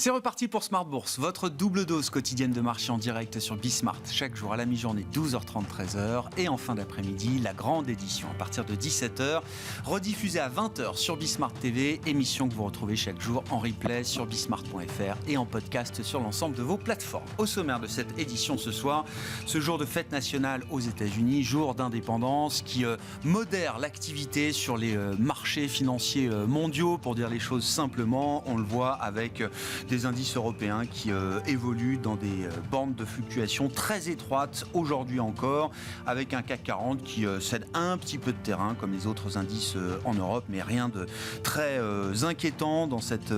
C'est reparti pour Smart Bourse, votre double dose quotidienne de marché en direct sur Bismart, chaque jour à la mi-journée 12h30, 13h et en fin d'après-midi, la grande édition à partir de 17h, rediffusée à 20h sur Bismart TV, émission que vous retrouvez chaque jour en replay sur bismart.fr et en podcast sur l'ensemble de vos plateformes. Au sommaire de cette édition ce soir, ce jour de fête nationale aux États-Unis, jour d'indépendance qui modère l'activité sur les marchés financiers mondiaux, pour dire les choses simplement. On le voit avec des indices européens qui évoluent dans des bandes de fluctuation très étroites aujourd'hui encore, avec un CAC 40 qui cède un petit peu de terrain comme les autres indices en Europe, mais rien de très inquiétant dans cette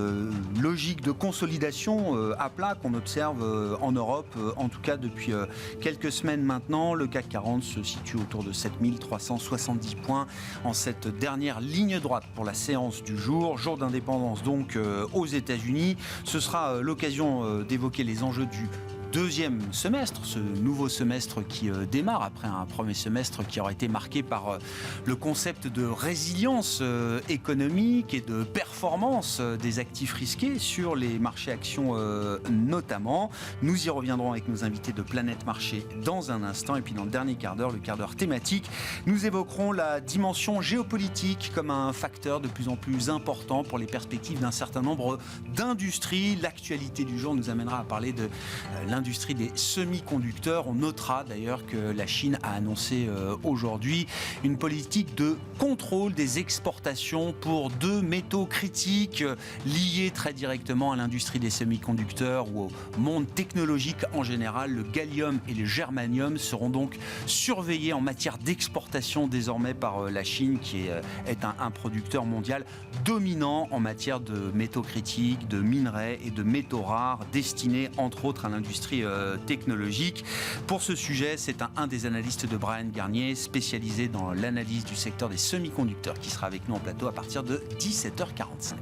logique de consolidation à plat qu'on observe en Europe, en tout cas depuis quelques semaines maintenant. Le CAC 40 se situe autour de 7370 points en cette dernière ligne droite pour la séance du jour. Jour d'indépendance donc aux États-Unis. Ce sera l'occasion d'évoquer les enjeux du deuxième semestre, ce nouveau semestre qui démarre après un premier semestre qui aura été marqué par le concept de résilience économique et de performance des actifs risqués sur les marchés actions notamment. Nous y reviendrons avec nos invités de Planète Marché dans un instant. Et puis dans le dernier quart d'heure, le quart d'heure thématique, nous évoquerons la dimension géopolitique comme un facteur de plus en plus important pour les perspectives d'un certain nombre d'industries. L'actualité du jour nous amènera à parler de l'industrie des semi-conducteurs. On notera d'ailleurs que la Chine a annoncé aujourd'hui une politique de contrôle des exportations pour deux métaux critiques liés très directement à l'industrie des semi-conducteurs ou au monde technologique en général. Le gallium et le germanium seront donc surveillés en matière d'exportation désormais par la Chine, qui est un producteur mondial dominant en matière de métaux critiques, de minerais et de métaux rares destinés entre autres à l'industrie technologique. Pour ce sujet, c'est un des analystes de Bryan Garnier, spécialisé dans l'analyse du secteur des semi-conducteurs, qui sera avec nous en plateau à partir de 17h45.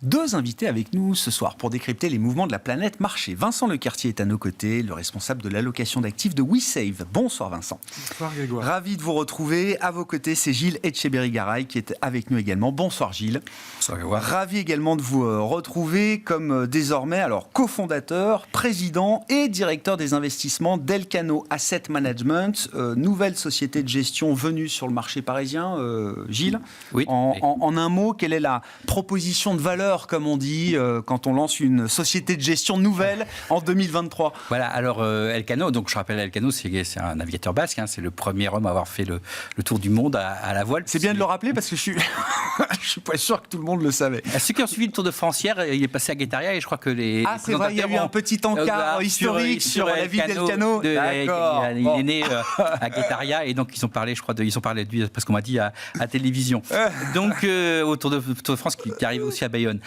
Deux invités avec nous ce soir pour décrypter les mouvements de la planète marché. Vincent Lecartier est à nos côtés, le responsable de l'allocation d'actifs de WeSave. Bonsoir Vincent. Bonsoir Grégoire. Ravi de vous retrouver. À vos côtés, c'est Gilles Etcheberry-Garay qui est avec nous également. Bonsoir Gilles. Bonsoir Grégoire. Ravi également de vous retrouver comme désormais cofondateur, président et directeur des investissements d'Elcano Asset Management, nouvelle société de gestion venue sur le marché parisien. Gilles, oui. En un mot, quelle est la proposition de valeur, comme on dit, quand on lance une société de gestion nouvelle en 2023. Voilà, alors Elcano, donc je rappelle, Elcano, c'est un navigateur basque, hein, c'est le premier homme à avoir fait le tour du monde à la voile. C'est bien de le rappeler parce que je suis pas sûr que tout le monde le savait. Ceux qui ont suivi le Tour de France hier, il est passé à Guétaria et je crois que les... Ah, c'est vrai, il y a eu un petit encart historique sur la vie d'Elcano. D'accord. Il est né à Guétaria et donc ils ont parlé de lui, parce qu'on m'a dit, à télévision. Donc, au Tour de France qui arrive aussi à Bayonne.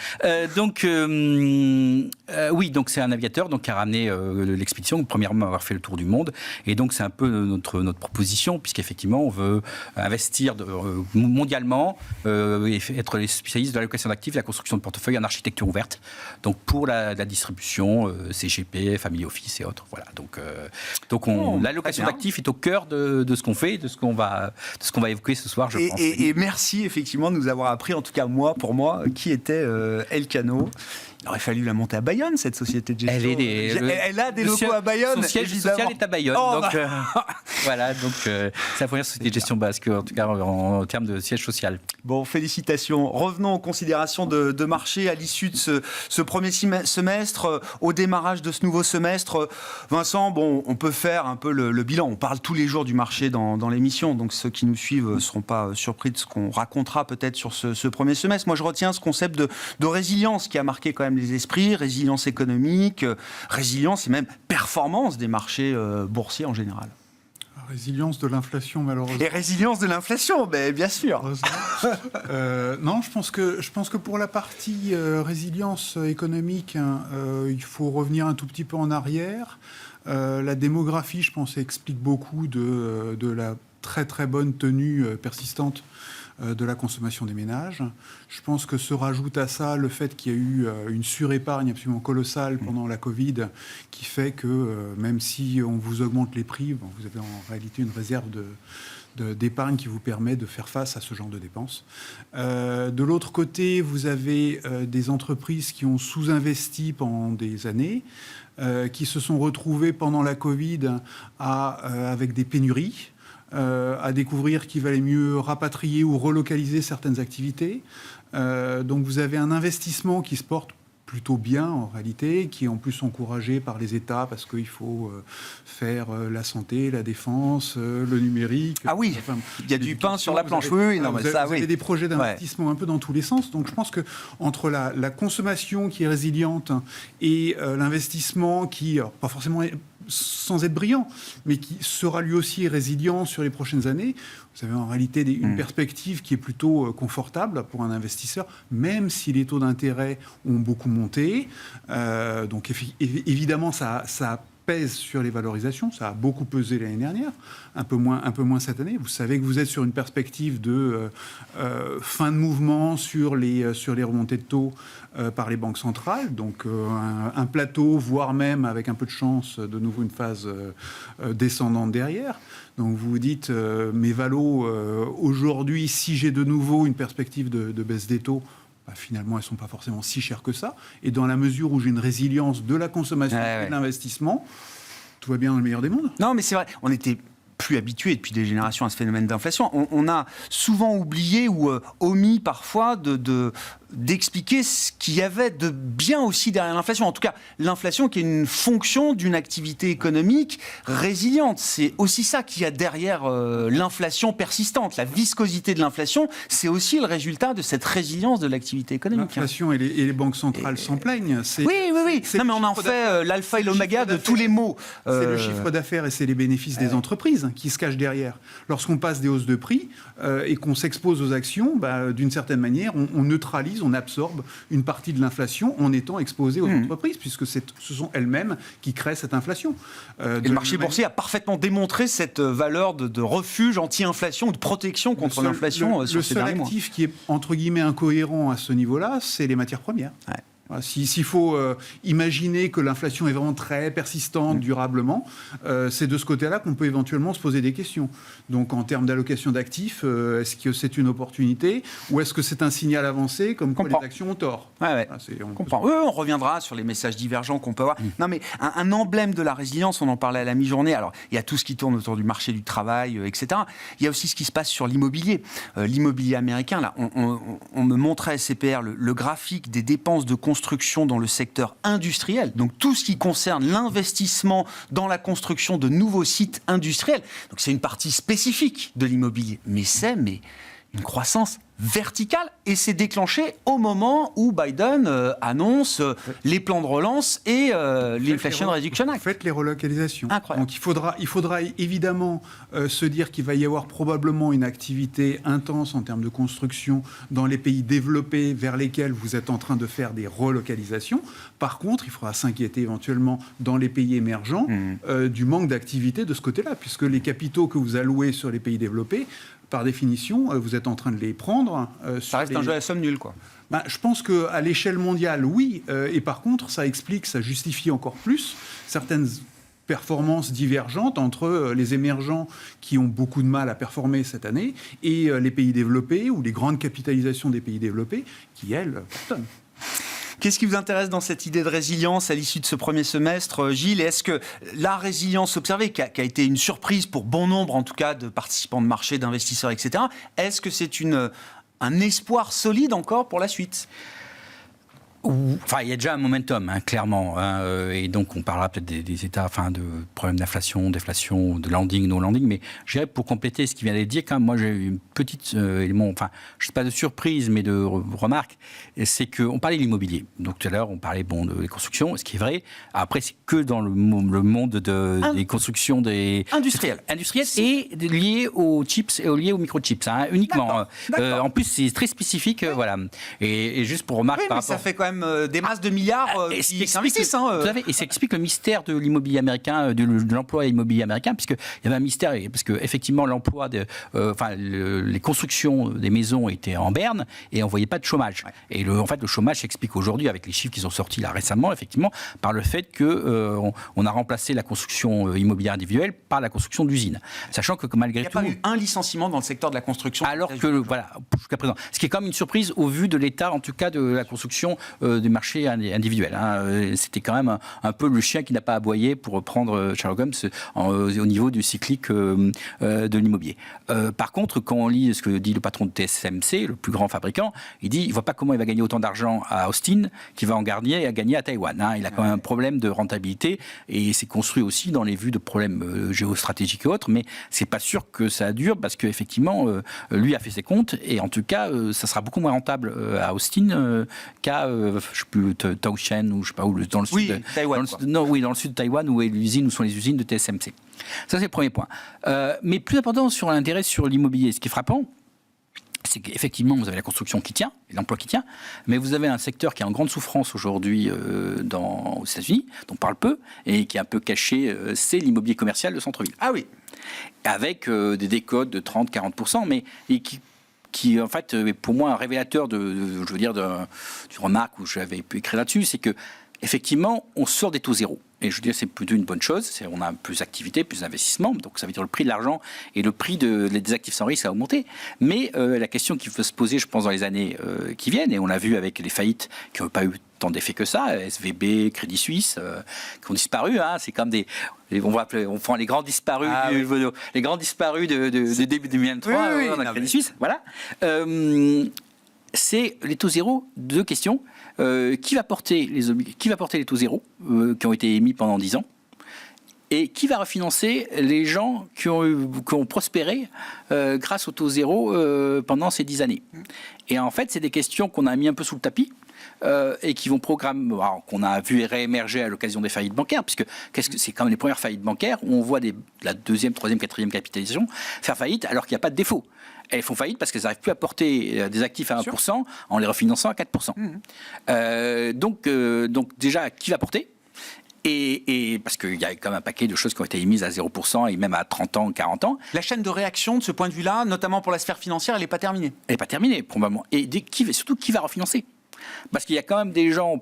Oui, donc c'est un navigateur donc, qui a ramené l'expédition, le premier homme à avoir fait le tour du monde. Et donc c'est un peu notre proposition, puisqu'effectivement on veut investir mondialement et être les spécialistes de l'allocation d'actifs, la construction de portefeuilles en architecture ouverte. Donc pour la distribution, CGP, Family Office et autres. Voilà. Donc l'allocation d'actifs est au cœur de ce qu'on fait, de ce qu'on va évoquer ce soir, je pense. Et merci effectivement de nous avoir appris, en tout cas pour moi, qui était Elcano. Il aurait fallu la monter à Bayonne, cette société de gestion. Elle a des locaux à Bayonne. Son siège social est à Bayonne. Voilà, donc c'est la première société de gestion basque, en tout cas en termes de siège social. Bon, félicitations. Revenons aux considérations de marché à l'issue de ce premier semestre, au démarrage de ce nouveau semestre. Vincent, bon, on peut faire un peu le bilan. On parle tous les jours du marché dans l'émission, donc ceux qui nous suivent ne seront pas surpris de ce qu'on racontera peut-être sur ce premier semestre. Moi, je retiens ce concept de résilience qui a marqué quand même les esprits, résilience économique, résilience et même performance des marchés boursiers en général. Résilience de l'inflation, malheureusement. Et résilience de l'inflation, bien sûr. Non, je pense que pour la partie résilience économique, il faut revenir un tout petit peu en arrière. La démographie, je pense, explique beaucoup de la très très bonne tenue persistante de la consommation des ménages. Je pense que se rajoute à ça le fait qu'il y a eu une surépargne absolument colossale pendant la Covid, qui fait que même si on vous augmente les prix, vous avez en réalité une réserve d'épargne qui vous permet de faire face à ce genre de dépenses. De l'autre côté, vous avez des entreprises qui ont sous-investi pendant des années, qui se sont retrouvées pendant la Covid avec des pénuries, à découvrir qu'il valait mieux rapatrier ou relocaliser certaines activités. Donc vous avez un investissement qui se porte plutôt bien en réalité, qui est en plus encouragé par les États parce qu'il faut faire la santé, la défense, le numérique. Ah oui, il y a du pain sur la planche. Vous avez des projets d'investissement un peu dans tous les sens. Donc je pense que entre la consommation qui est résiliente et l'investissement qui, alors, pas forcément sans être brillant, mais qui sera lui aussi résilient sur les prochaines années, vous avez en réalité une perspective qui est plutôt confortable pour un investisseur, même si les taux d'intérêt ont beaucoup monté. Donc évidemment, ça pèse sur les valorisations. Ça a beaucoup pesé l'année dernière, un peu moins cette année. Vous savez que vous êtes sur une perspective de fin de mouvement sur les remontées de taux par les banques centrales. Donc un plateau, voire même avec un peu de chance, de nouveau une phase descendante derrière. Donc vous vous dites, mes valos, aujourd'hui, si j'ai de nouveau une perspective de baisse des taux, finalement, elles ne sont pas forcément si chères que ça. Et dans la mesure où j'ai une résilience de la consommation et de l'investissement, tout va bien dans le meilleur des mondes. Non, mais c'est vrai, on était plus habitué depuis des générations à ce phénomène d'inflation. On a souvent oublié ou omis parfois d'expliquer ce qu'il y avait de bien aussi derrière l'inflation. En tout cas, l'inflation qui est une fonction d'une activité économique résiliente. C'est aussi ça qu'il y a derrière l'inflation persistante. La viscosité de l'inflation, c'est aussi le résultat de cette résilience de l'activité économique. L'inflation et les banques centrales s'en plaignent. Oui. Non, mais on en fait l'alpha et l'oméga de tous les mots. C'est le chiffre d'affaires et c'est les bénéfices des entreprises qui se cachent derrière. Lorsqu'on passe des hausses de prix et qu'on s'expose aux actions, d'une certaine manière, on neutralise, on absorbe une partie de l'inflation en étant exposé aux entreprises, puisque ce sont elles-mêmes qui créent cette inflation. Et le marché boursier a parfaitement démontré cette valeur de refuge anti-inflation, de protection contre l'inflation sur ces derniers mois. Le seul actif qui est, entre guillemets, incohérent à ce niveau-là, c'est les matières premières. Ouais. S'il faut imaginer que l'inflation est vraiment très persistante durablement, c'est de ce côté-là qu'on peut éventuellement se poser des questions. Donc en termes d'allocation d'actifs, est-ce que c'est une opportunité ou est-ce que c'est un signal avancé comme quoi les actions ont tort? On comprend. On reviendra sur les messages divergents qu'on peut avoir. Non, mais un emblème de la résilience, on en parlait à la mi-journée. Alors, il y a tout ce qui tourne autour du marché du travail, etc. Il y a aussi ce qui se passe sur l'immobilier. L'immobilier américain, là, on me montrait à SCPR le graphique des dépenses de construction dans le secteur industriel, donc tout ce qui concerne l'investissement dans la construction de nouveaux sites industriels. Donc c'est une partie spécifique de l'immobilier, mais c'est une croissance verticale et c'est déclenché au moment où Biden annonce les plans de relance et l'Inflation Reduction Act. Faites les relocalisations. Incroyable. Donc il faudra évidemment se dire qu'il va y avoir probablement une activité intense en termes de construction dans les pays développés vers lesquels vous êtes en train de faire des relocalisations. Par contre, il faudra s'inquiéter éventuellement dans les pays émergents du manque d'activité de ce côté-là, puisque les capitaux que vous allouez sur les pays développés, par définition, vous êtes en train de les prendre. Ça reste un jeu à somme nulle, quoi. Je pense qu'à l'échelle mondiale, oui. Et par contre, ça justifie encore plus certaines performances divergentes entre les émergents qui ont beaucoup de mal à performer cette année et les pays développés ou les grandes capitalisations des pays développés qui, elles, cartonnent. Qu'est-ce qui vous intéresse dans cette idée de résilience à l'issue de ce premier semestre, Gilles? Est-ce que la résilience observée, qui a été une surprise pour bon nombre, en tout cas, de participants de marché, d'investisseurs, etc., est-ce que c'est un espoir solide encore pour la suite? Enfin, il y a déjà un momentum, clairement. Et donc, on parlera peut-être des états, de problèmes d'inflation, déflation, de landing, no landing. Mais je dirais, pour compléter ce qu'il vient de dire, quand même, moi, j'ai une petite élément, je ne sais pas de surprise, mais de remarque, c'est qu'on parlait de l'immobilier. Donc, tout à l'heure, on parlait des constructions, ce qui est vrai. Après, c'est que dans le monde des constructions industrielles et liées aux chips et liées aux microchips, uniquement. En plus, c'est très spécifique, voilà. Et juste pour remarquer par rapport... ça fait quand même même des masses de milliards qui s'investissent. Tout à fait. Et ça explique le mystère de l'immobilier américain, de l'emploi immobilier américain, puisqu'il y avait un mystère, parce que effectivement l'emploi, les constructions des maisons étaient en berne et on voyait pas de chômage. Ouais. Et en fait, le chômage s'explique aujourd'hui avec les chiffres qui sont sortis là récemment, effectivement, par le fait que on a remplacé la construction immobilière individuelle par la construction d'usines, sachant que malgré tout, il n'y a pas eu un licenciement dans le secteur de la construction. Alors que voilà, jusqu'à présent, ce qui est quand même une surprise au vu de l'état, en tout cas, de la construction du marché individuel. Hein. C'était quand même un peu le chien qui n'a pas aboyé, pour reprendre Sherlock Holmes, au niveau du cyclique de l'immobilier. Par contre, quand on lit ce que dit le patron de TSMC, le plus grand fabricant, il dit il ne voit pas comment il va gagner autant d'argent à Austin qu'il va en gagner à Taïwan. Hein. Il a quand même un problème de rentabilité et c'est construit aussi dans les vues de problèmes géostratégiques et autres, mais c'est pas sûr que ça dure parce qu'effectivement, lui a fait ses comptes et en tout cas, ça sera beaucoup moins rentable à Austin qu'à, je sais plus, Taoyuan ou je sais pas où, dans le sud. Taïwan. Dans le sud de Taïwan où sont les usines de TSMC. Ça, c'est le premier point. Mais plus important sur l'intérêt sur l'immobilier, ce qui est frappant, c'est qu'effectivement, vous avez la construction qui tient, l'emploi qui tient, mais vous avez un secteur qui est en grande souffrance aujourd'hui aux États-Unis, dont on parle peu, et qui est un peu caché, c'est l'immobilier commercial de centre-ville. Ah oui. Avec des décotes de 30-40%, mais qui en fait, est pour moi un révélateur d'une remarque où j'avais pu écrire là-dessus, c'est que effectivement, on sort des taux zéro. Et je veux dire, c'est plutôt une bonne chose. On a plus d'activité, plus d'investissement. Donc, ça veut dire le prix de l'argent et le prix des actifs sans risque a augmenté. Mais la question qui peut se poser, je pense, dans les années qui viennent, et on l'a vu avec les faillites qui n'ont pas eu tant d'effet que ça, SVB, Crédit Suisse, qui ont disparu. Hein, c'est comme on prend les grands disparus, les grands disparus de début 2023, Crédit Suisse. Voilà. C'est les taux zéro. Deux questions. Qui va porter les taux zéro qui ont été émis pendant 10 ans et qui va refinancer les gens qui ont prospéré grâce au taux zéro pendant ces 10 années. Et en fait, c'est des questions qu'on a mis un peu sous le tapis et qui vont qu'on a vu réémerger à l'occasion des faillites bancaires, puisque c'est quand même les premières faillites bancaires où on voit la deuxième, troisième, quatrième capitalisation faire faillite alors qu'il n'y a pas de défaut. Elles font faillite parce qu'elles n'arrivent plus à porter des actifs à 1% en les refinançant à 4%. Donc déjà, qui va porter ? Et parce qu'il y a quand même un paquet de choses qui ont été émises à 0% et même à 30 ans, 40 ans. La chaîne de réaction de ce point de vue-là, notamment pour la sphère financière, elle n'est pas terminée. Elle n'est pas terminée, probablement. Et surtout, qui va refinancer ? Parce qu'il y a quand même des gens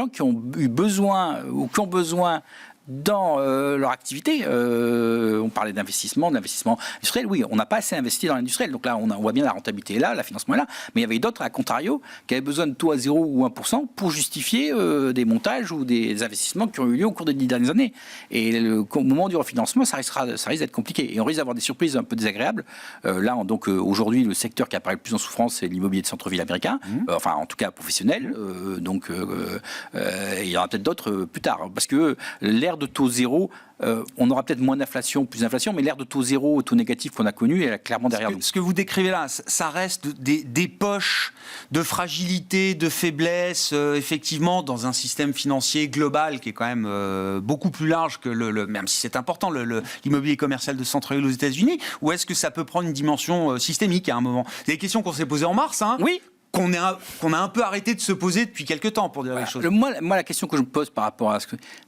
qui ont eu besoin ou qui ont besoin dans leur activité. On parlait d'investissement industriel. Oui, on n'a pas assez investi dans l'industriel. Donc là, on voit bien la rentabilité est là, le financement est là. Mais il y avait d'autres, à contrario, qui avaient besoin de taux à 0 ou 1% pour justifier des montages ou des investissements qui ont eu lieu au cours des 10 dernières années. Et au moment du refinancement, ça risque d'être compliqué. Et on risque d'avoir des surprises un peu désagréables. Aujourd'hui, le secteur qui apparaît le plus en souffrance, c'est l'immobilier de centre-ville américain. Enfin, en tout cas, professionnel. Il y en aura peut-être d'autres plus tard. Parce que l'ère de taux zéro, on aura peut-être moins d'inflation, plus d'inflation, mais l'ère de taux zéro, taux négatif qu'on a connu, elle est clairement derrière nous. Ce que vous décrivez là, ça reste des poches de fragilité, de faiblesse, effectivement, dans un système financier global qui est quand même beaucoup plus large que même si c'est important, l'immobilier commercial de centre-ville aux États-Unis, ou est-ce que ça peut prendre une dimension systémique à un moment ? C'est des questions qu'on s'est posées en mars, hein. Oui. Qu'on a un peu arrêté de se poser depuis quelques temps, pour dire les choses. Moi, la question que je me pose par rapport à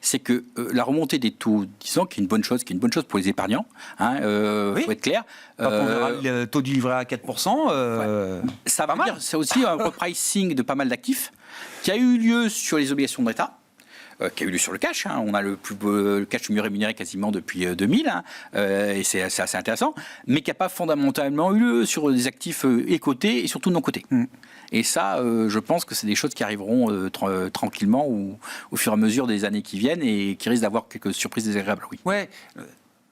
c'est que la remontée des taux, disons, qui est une bonne chose pour les épargnants, faut être clair. Quand on verra le taux du livret à 4%, ça va mal. C'est aussi un repricing de pas mal d'actifs qui a eu lieu sur les obligations de l'État. Qui a eu lieu sur le cash. On a le cash le mieux rémunéré quasiment depuis 2000, et c'est assez intéressant, mais qui n'a pas fondamentalement eu lieu sur des actifs cotés et surtout non cotés. Et ça, je pense que c'est des choses qui arriveront tranquillement au fur et à mesure des années qui viennent et qui risquent d'avoir quelques surprises désagréables. Oui. Ouais.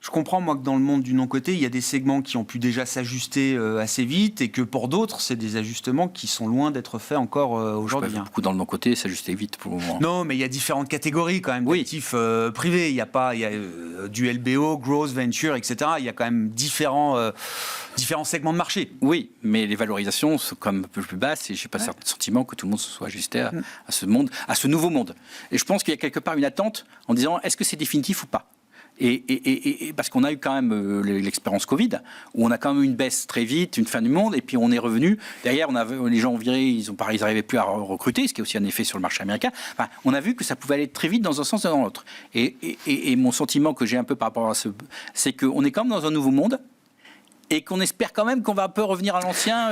Je comprends, moi, que dans le monde du non-coté, il y a des segments qui ont pu déjà s'ajuster assez vite et que pour d'autres, c'est des ajustements qui sont loin d'être faits encore aujourd'hui. Beaucoup dans le non-coté s'ajuster vite pour le moment. Non, mais il y a différentes catégories quand même d'actifs privés. Il y a du LBO, Growth, Venture, etc. Il y a quand même différents segments de marché. Oui, mais les valorisations sont quand même un peu plus basses et je n'ai pas le sentiment que tout le monde se soit ajusté à ce monde, à ce nouveau monde. Et je pense qu'il y a quelque part une attente en disant est-ce que c'est définitif ou pas ? Et parce qu'on a eu quand même l'expérience Covid, où on a quand même eu une baisse très vite, une fin du monde, et puis on est revenu. Derrière, les gens ont viré, ils n'arrivaient plus à recruter, ce qui a aussi un effet sur le marché américain. Enfin, on a vu que ça pouvait aller très vite dans un sens et dans l'autre. Et mon sentiment que j'ai un peu par rapport à c'est qu'on est quand même dans un nouveau monde, et qu'on espère quand même qu'on va un peu revenir à l'ancien.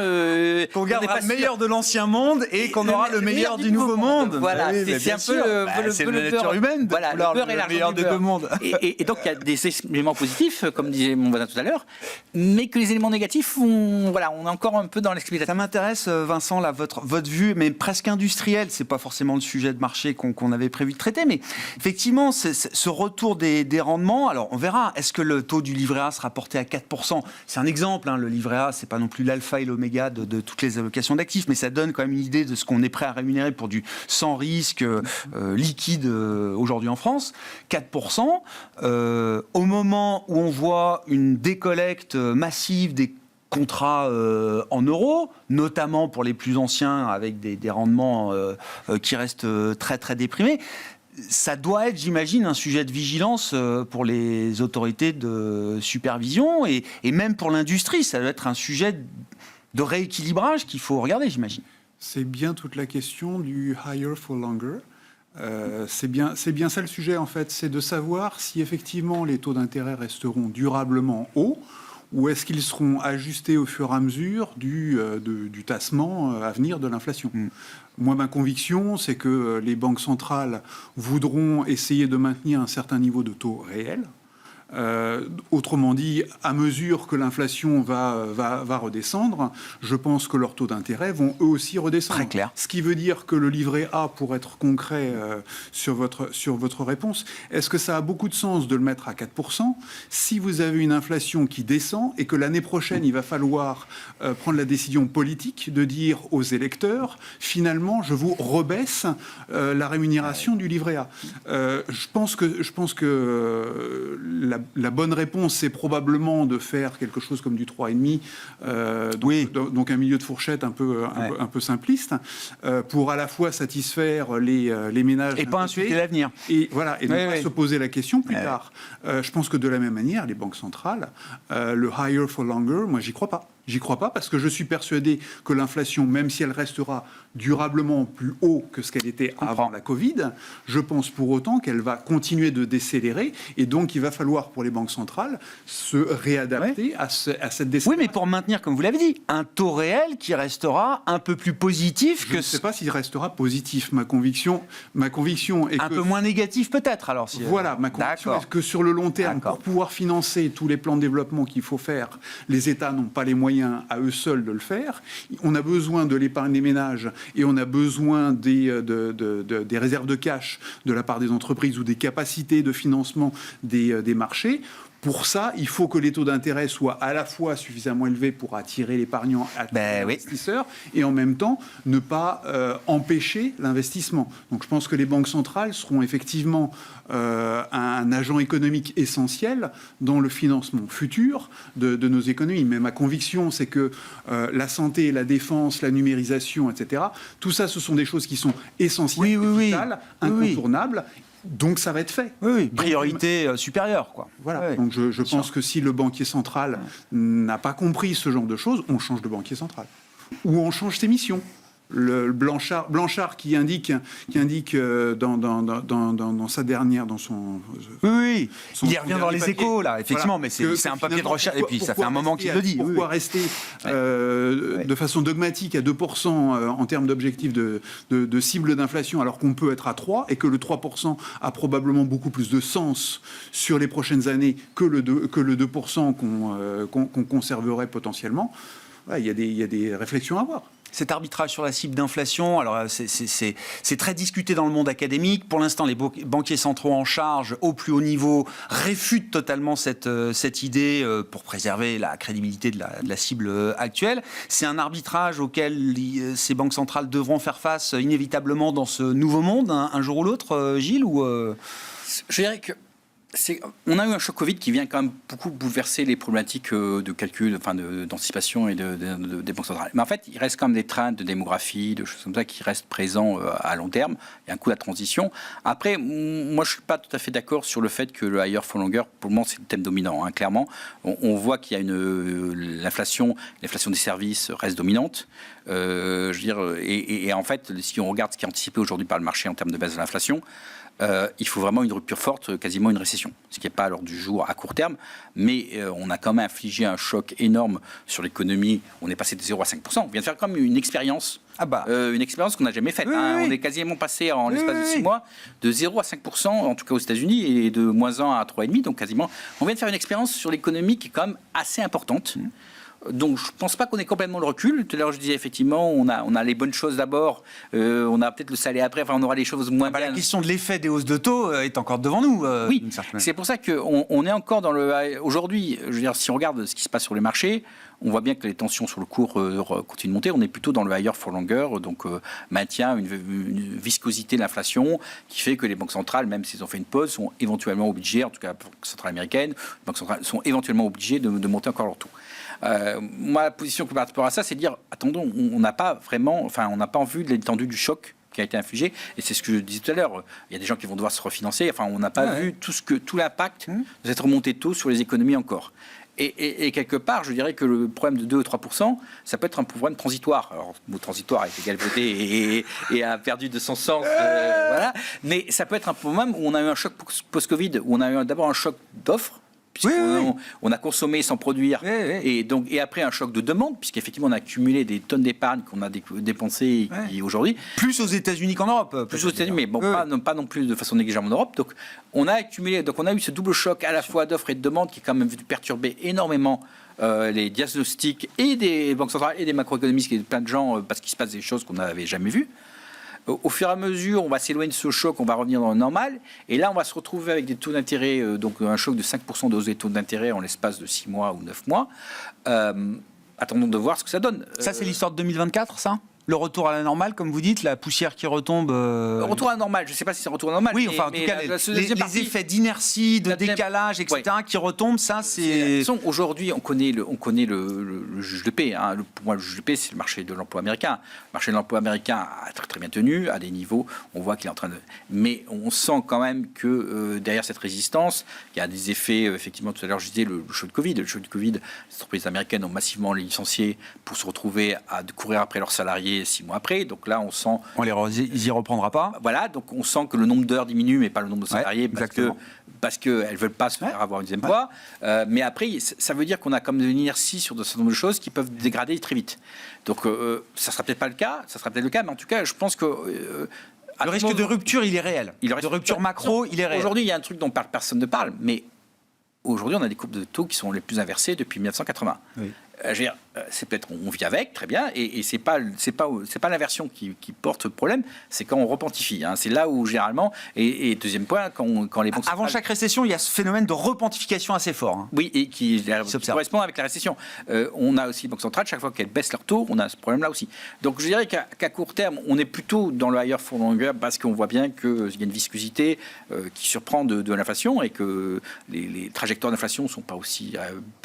Qu'on gardera le meilleur de l'ancien monde et qu'on aura le meilleur du nouveau monde. Voilà, c'est un peu c'est la nature humaine de vouloir le meilleur des deux mondes. Et donc il y a des éléments positifs, comme disait mon voisin tout à l'heure, mais que les éléments négatifs, on est encore un peu dans l'explication. Ça m'intéresse, Vincent, là, votre vue, mais presque industrielle. C'est pas forcément le sujet de marché qu'on avait prévu de traiter, mais effectivement, ce retour des rendements. Alors, on verra. Est-ce que le taux du livret A sera porté à 4% ? C'est un exemple, le livret A, c'est pas non plus l'alpha et l'oméga de toutes les allocations d'actifs, mais ça donne quand même une idée de ce qu'on est prêt à rémunérer pour du sans risque liquide aujourd'hui en France. 4%. Au moment où on voit une décollecte massive des contrats en euros, notamment pour les plus anciens, avec des rendements qui restent très très déprimés. Ça doit être, j'imagine, un sujet de vigilance pour les autorités de supervision et même pour l'industrie. Ça doit être un sujet de rééquilibrage qu'il faut regarder, j'imagine. C'est bien toute la question du higher for longer. C'est bien ça le sujet, en fait. C'est de savoir si effectivement les taux d'intérêt resteront durablement hauts ou est-ce qu'ils seront ajustés au fur et à mesure du tassement à venir de l'inflation. Moi, ma conviction, c'est que les banques centrales voudront essayer de maintenir un certain niveau de taux réel. Autrement dit, à mesure que l'inflation va redescendre, je pense que leurs taux d'intérêt vont eux aussi redescendre. Très clair. Ce qui veut dire que le livret A, pour être concret sur votre réponse, est-ce que ça a beaucoup de sens de le mettre à 4% si vous avez une inflation qui descend et que l'année prochaine, il va falloir prendre la décision politique de dire aux électeurs, finalement, je vous rebaisse la rémunération du livret A. Je pense que la bonne réponse, c'est probablement de faire quelque chose comme du 3,5, donc un milieu de fourchette un peu simpliste, pour à la fois satisfaire les ménages et pas insulter l'avenir. Et voilà, et ne pas se poser la question plus tard. Je pense que de la même manière, les banques centrales, le higher for longer, moi, j'y crois pas. J'y crois pas parce que je suis persuadé que l'inflation, même si elle restera durablement plus haut que ce qu'elle était avant la Covid, je pense pour autant qu'elle va continuer de décélérer et donc il va falloir pour les banques centrales se réadapter à cette décélération. Oui, mais pour maintenir, comme vous l'avez dit, un taux réel qui restera un peu plus positif que... Je ne sais pas s'il restera positif. Ma conviction est un peu moins négatif peut-être alors. Voilà, ma conviction est que sur le long terme, pour pouvoir financer tous les plans de développement qu'il faut faire, les États n'ont pas les moyens à eux seuls de le faire. On a besoin de l'épargne des ménages et on a besoin des réserves de cash de la part des entreprises ou des capacités de financement des marchés. Pour ça, il faut que les taux d'intérêt soient à la fois suffisamment élevés pour attirer l'épargnant, attirer l'investisseur, et en même temps ne pas empêcher l'investissement. Donc je pense que les banques centrales seront effectivement un agent économique essentiel dans le financement futur de nos économies. Mais ma conviction, c'est que la santé, la défense, la numérisation, etc., tout ça, ce sont des choses qui sont essentielles, vitales, incontournables. Donc ça va être fait. Priorité supérieure, quoi. Voilà. Donc je pense que si le banquier central n'a pas compris ce genre de choses, on change de banquier central. Ou on change ses missions. Le Blanchard qui indique dans sa dernière, dans son... il y revient dans les Échos, là, effectivement, mais c'est un papier de recherche, et puis ça fait un moment qu'il le dit. Pourquoi rester de façon dogmatique à 2% en termes d'objectif de cible d'inflation, alors qu'on peut être à 3%, et que le 3% a probablement beaucoup plus de sens sur les prochaines années que le 2% qu'on conserverait potentiellement. Il y a des réflexions à avoir. Cet arbitrage sur la cible d'inflation, alors c'est très discuté dans le monde académique. Pour l'instant, les banquiers centraux en charge au plus haut niveau réfutent totalement cette idée pour préserver la crédibilité de la cible actuelle. C'est un arbitrage auquel ces banques centrales devront faire face inévitablement dans ce nouveau monde, un jour ou l'autre, Gilles, ou Je dirais que On a eu un choc Covid qui vient quand même beaucoup bouleverser les problématiques de calcul, d'anticipation et des banques centrales. Mais en fait, il reste quand même des trains de démographie, de choses comme ça qui restent présents à long terme. Il y a un coût de la transition. Après, moi, je ne suis pas tout à fait d'accord sur le fait que le higher for longer, pour le moment, c'est le thème dominant. Hein, clairement, on voit qu'il y a l'inflation des services reste dominante. Je veux dire, et en fait, si on regarde ce qui est anticipé aujourd'hui par le marché en termes de baisse de l'inflation, il faut vraiment une rupture forte, quasiment une récession, ce qui n'est pas à l'ordre du jour à court terme, mais on a quand même infligé un choc énorme sur l'économie. On est passé de 0 à 5%. On vient de faire comme une expérience, une expérience qu'on n'a jamais faite. Oui. On est quasiment passé en l'espace de 6 mois de 0 à 5%, en tout cas aux États-Unis, et de moins 1 à 3,5%, donc quasiment. On vient de faire une expérience sur l'économie qui est quand même assez importante. Donc, je ne pense pas qu'on ait complètement le recul. Tout à l'heure, je disais effectivement, on a les bonnes choses d'abord, on a peut-être le salé après, enfin, on aura les choses moins bien. La question de l'effet des hausses de taux est encore devant nous. Oui, c'est pour ça qu'on est encore dans le... Aujourd'hui, je veux dire, si on regarde ce qui se passe sur les marchés, on voit bien que les tensions sur le cours continuent de monter. On est plutôt dans le higher for longer, donc maintient une viscosité de l'inflation qui fait que les banques centrales, même s'ils ont fait une pause, sont éventuellement obligées, en tout cas la Banque centrale américaine, les banques centrales sont éventuellement obligées de monter encore leur taux. Moi, la position par rapport à ça, c'est de dire, attendons, on n'a pas vu l'étendue du choc qui a été infligé, et c'est ce que je disais tout à l'heure, il y a des gens qui vont devoir se refinancer, enfin, on n'a pas vu tout l'impact de cette remontée de taux sur les économies encore. Et quelque part, je dirais que le problème de 2 ou 3%, ça peut être un problème transitoire. Alors, le mot transitoire a été galvaudé et a perdu de son sens. Voilà. Mais ça peut être un problème où on a eu un choc post-Covid, où on a eu d'abord un choc d'offres, puisqu'on a consommé sans produire, et après un choc de demande, puisqu'effectivement on a accumulé des tonnes d'épargne qu'on a dépensées aujourd'hui. Plus aux États-Unis qu'en Europe. Plus aux États-Unis, mais bon, pas non plus de façon négligeable en Europe. Donc on a accumulé, donc on a eu ce double choc à la fois d'offres et de demande qui a quand même perturbé énormément les diagnostics et des banques centrales et des macroéconomistes et plein de gens parce qu'il se passe des choses qu'on n'avait jamais vues. Au fur et à mesure, on va s'éloigner de ce choc, on va revenir dans le normal. Et là, on va se retrouver avec des taux d'intérêt, donc un choc de 5% de hausse des taux d'intérêt en l'espace de 6 mois ou 9 mois. Attendons de voir ce que ça donne. Ça, c'est l'histoire de 2024, ça ? Le retour à la normale, comme vous dites, la poussière qui retombe. Le retour à la normale, je ne sais pas si c'est un retour à la normale. Oui, enfin, en tout cas, les effets d'inertie, de décalage, etc., qui retombent, ça, c'est. Aujourd'hui, on connaît le juge de paix. Hein. Pour moi, le juge de paix, c'est le marché de l'emploi américain. Le marché de l'emploi américain a très, très bien tenu, à des niveaux. On voit qu'il est en train de. Mais on sent quand même que derrière cette résistance, il y a des effets. Effectivement, tout à l'heure, je disais le choc de Covid. Le choc de Covid, les entreprises américaines ont massivement licencié pour se retrouver à courir après leurs salariés 6 mois après, donc là on sent... Ils y reprendra pas. Voilà, donc on sent que le nombre d'heures diminue, mais pas le nombre de salariés, parce qu'elles ne veulent pas se faire avoir une deuxième fois. Mais après, ça veut dire qu'on a comme une inertie sur un certain nombre de choses qui peuvent dégrader très vite. Donc ça ne sera peut-être pas le cas, ça sera peut-être le cas, mais en tout cas, je pense que... le risque de rupture, il est réel. De rupture macro, il est réel. Aujourd'hui, il y a un truc dont personne ne parle, mais aujourd'hui, on a des courbes de taux qui sont les plus inversées depuis 1980. Oui. Je veux dire, c'est peut-être on vit avec, très bien, et c'est pas l'inversion qui porte le problème, c'est quand on repentifie. Hein. C'est là où généralement, et deuxième point, quand les banques avant chaque récession, il y a ce phénomène de repentification assez fort. Hein. Oui, et qui correspond avec la récession. On a aussi les banques centrales, chaque fois qu'elles baissent leur taux, on a ce problème-là aussi. Donc je dirais qu'à court terme, on est plutôt dans le higher for longer parce qu'on voit bien qu'il y a une viscosité qui surprend de l'inflation et que les trajectoires d'inflation sont pas aussi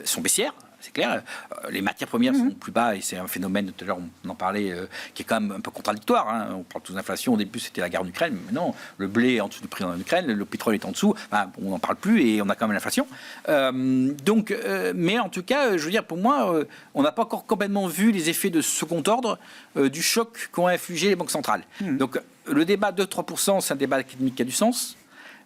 sont baissières. C'est clair, les matières premières sont plus bas et c'est un phénomène, tout à l'heure on en parlait, qui est quand même un peu contradictoire. Hein. On parle tous d'inflation, au début c'était la guerre en Ukraine, mais maintenant le blé est en dessous du prix en Ukraine, le pétrole est en dessous, on n'en parle plus et on a quand même l'inflation. Mais en tout cas, je veux dire, pour moi, on n'a pas encore complètement vu les effets de second ordre du choc qu'ont infligé les banques centrales. Donc le débat de 3%, c'est un débat académique qui a du sens,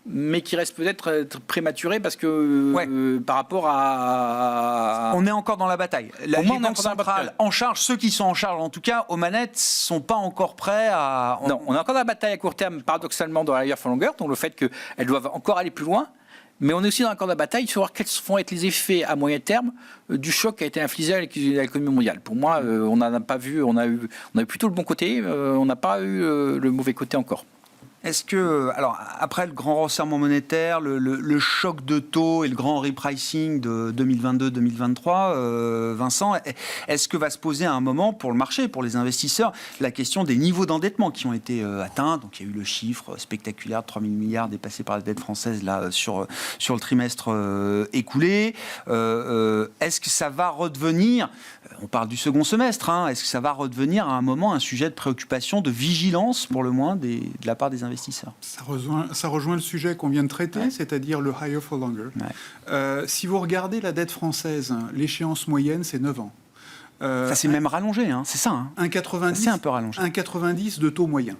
mais qui reste peut-être prématuré parce que par rapport à... On est encore dans la bataille. Les banques centrales en charge, ceux qui sont en charge en tout cas, aux manettes, sont pas encore prêts à... Non, on est encore dans la bataille à court terme, paradoxalement dans la higher for longer, donc le fait qu'elles doivent encore aller plus loin, mais on est aussi dans le camp de la bataille, il faut voir quels vont être les effets à moyen terme du choc qui a été infligé à l'économie mondiale. Pour moi, on n'en a pas vu, on a eu plutôt le bon côté, on n'a pas eu le mauvais côté encore. Est-ce que, alors après le grand resserrement monétaire, le choc de taux et le grand repricing de 2022-2023, Vincent, est-ce que va se poser à un moment pour le marché, pour les investisseurs, la question des niveaux d'endettement qui ont été atteints? Donc il y a eu le chiffre spectaculaire de 3 000 milliards dépassés par la dette française là, sur le trimestre écoulé. Est-ce que ça va redevenir, on parle du second semestre, est-ce que ça va redevenir à un moment un sujet de préoccupation, de vigilance pour le moins de la part des investisseurs? Ça rejoint le sujet qu'on vient de traiter, c'est-à-dire le higher for longer. Si vous regardez la dette française, l'échéance moyenne, c'est 9 ans. Ça s'est même rallongé, c'est ça. 1,90, c'est un peu rallongé. 1,90 de taux moyen.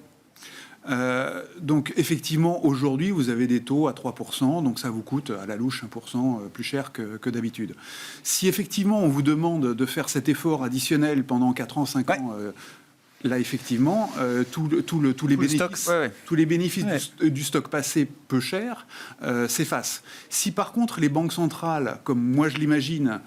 Donc effectivement, aujourd'hui, vous avez des taux à 3%, donc ça vous coûte à la louche 1% plus cher que d'habitude. Si effectivement on vous demande de faire cet effort additionnel pendant 4 ans, 5 ans... Là, effectivement, tous les bénéfices du stock passé peu cher s'effacent. Si par contre les banques centrales, comme moi je l'imagine,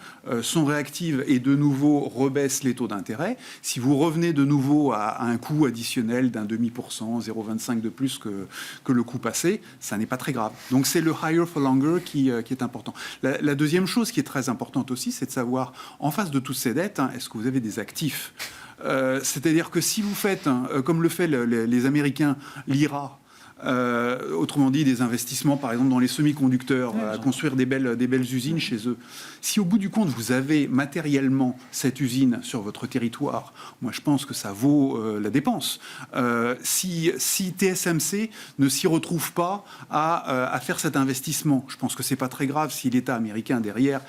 sont réactives et de nouveau rebaissent les taux d'intérêt, si vous revenez de nouveau à un coût additionnel d'un 0,5%, 0,25 de plus que le coût passé, ça n'est pas très grave. Donc c'est le higher for longer qui est important. La deuxième chose qui est très importante aussi, c'est de savoir, en face de toutes ces dettes, est-ce que vous avez des actifs ? C'est-à-dire que si vous faites, comme le fait les Américains, l'IRA, autrement dit des investissements par exemple dans les semi-conducteurs, à construire des belles usines chez eux, si au bout du compte vous avez matériellement cette usine sur votre territoire, moi je pense que ça vaut la dépense. Si TSMC ne s'y retrouve pas à faire cet investissement, je pense que c'est pas très grave si l'État américain derrière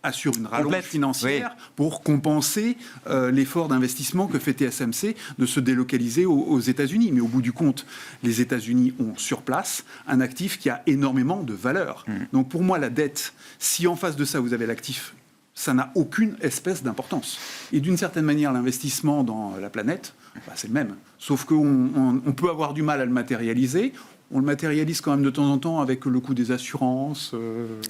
assure une rallonge financière pour compenser l'effort d'investissement que fait TSMC de se délocaliser aux États-Unis. Mais au bout du compte, les États-Unis ont sur place un actif qui a énormément de valeur. Donc pour moi, la dette, si en face de ça vous avez l'actif, ça n'a aucune espèce d'importance. Et d'une certaine manière, l'investissement dans la planète, c'est le même. Sauf qu'on peut avoir du mal à le matérialiser. On le matérialise quand même de temps en temps avec le coût des assurances.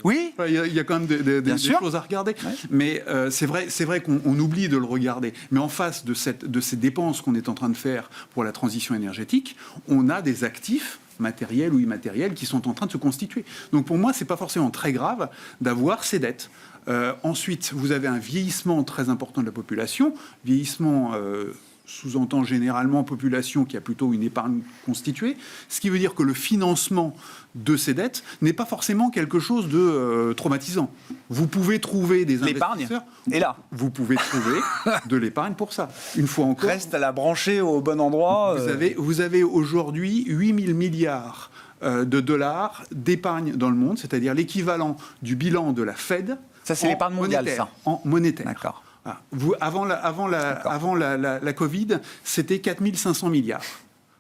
Oui. Il y a quand même des choses à regarder. Ouais. Mais c'est vrai qu'on oublie de le regarder. Mais en face de ces dépenses qu'on est en train de faire pour la transition énergétique, on a des actifs matériels ou immatériels qui sont en train de se constituer. Donc pour moi, c'est pas forcément très grave d'avoir ces dettes. Ensuite, vous avez un vieillissement très important de la population. Vieillissement... sous-entend généralement population qui a plutôt une épargne constituée, ce qui veut dire que le financement de ces dettes n'est pas forcément quelque chose de traumatisant. Vous pouvez trouver des investisseurs... Et là, vous pouvez trouver de l'épargne pour ça. Une fois encore... Reste à la brancher au bon endroit. Vous avez aujourd'hui 8 000 milliards de dollars d'épargne dans le monde, c'est-à-dire l'équivalent du bilan de la Fed. Ça, c'est l'épargne mondiale, ça. En monétaire. D'accord. Avant la Covid, c'était 4 500 milliards.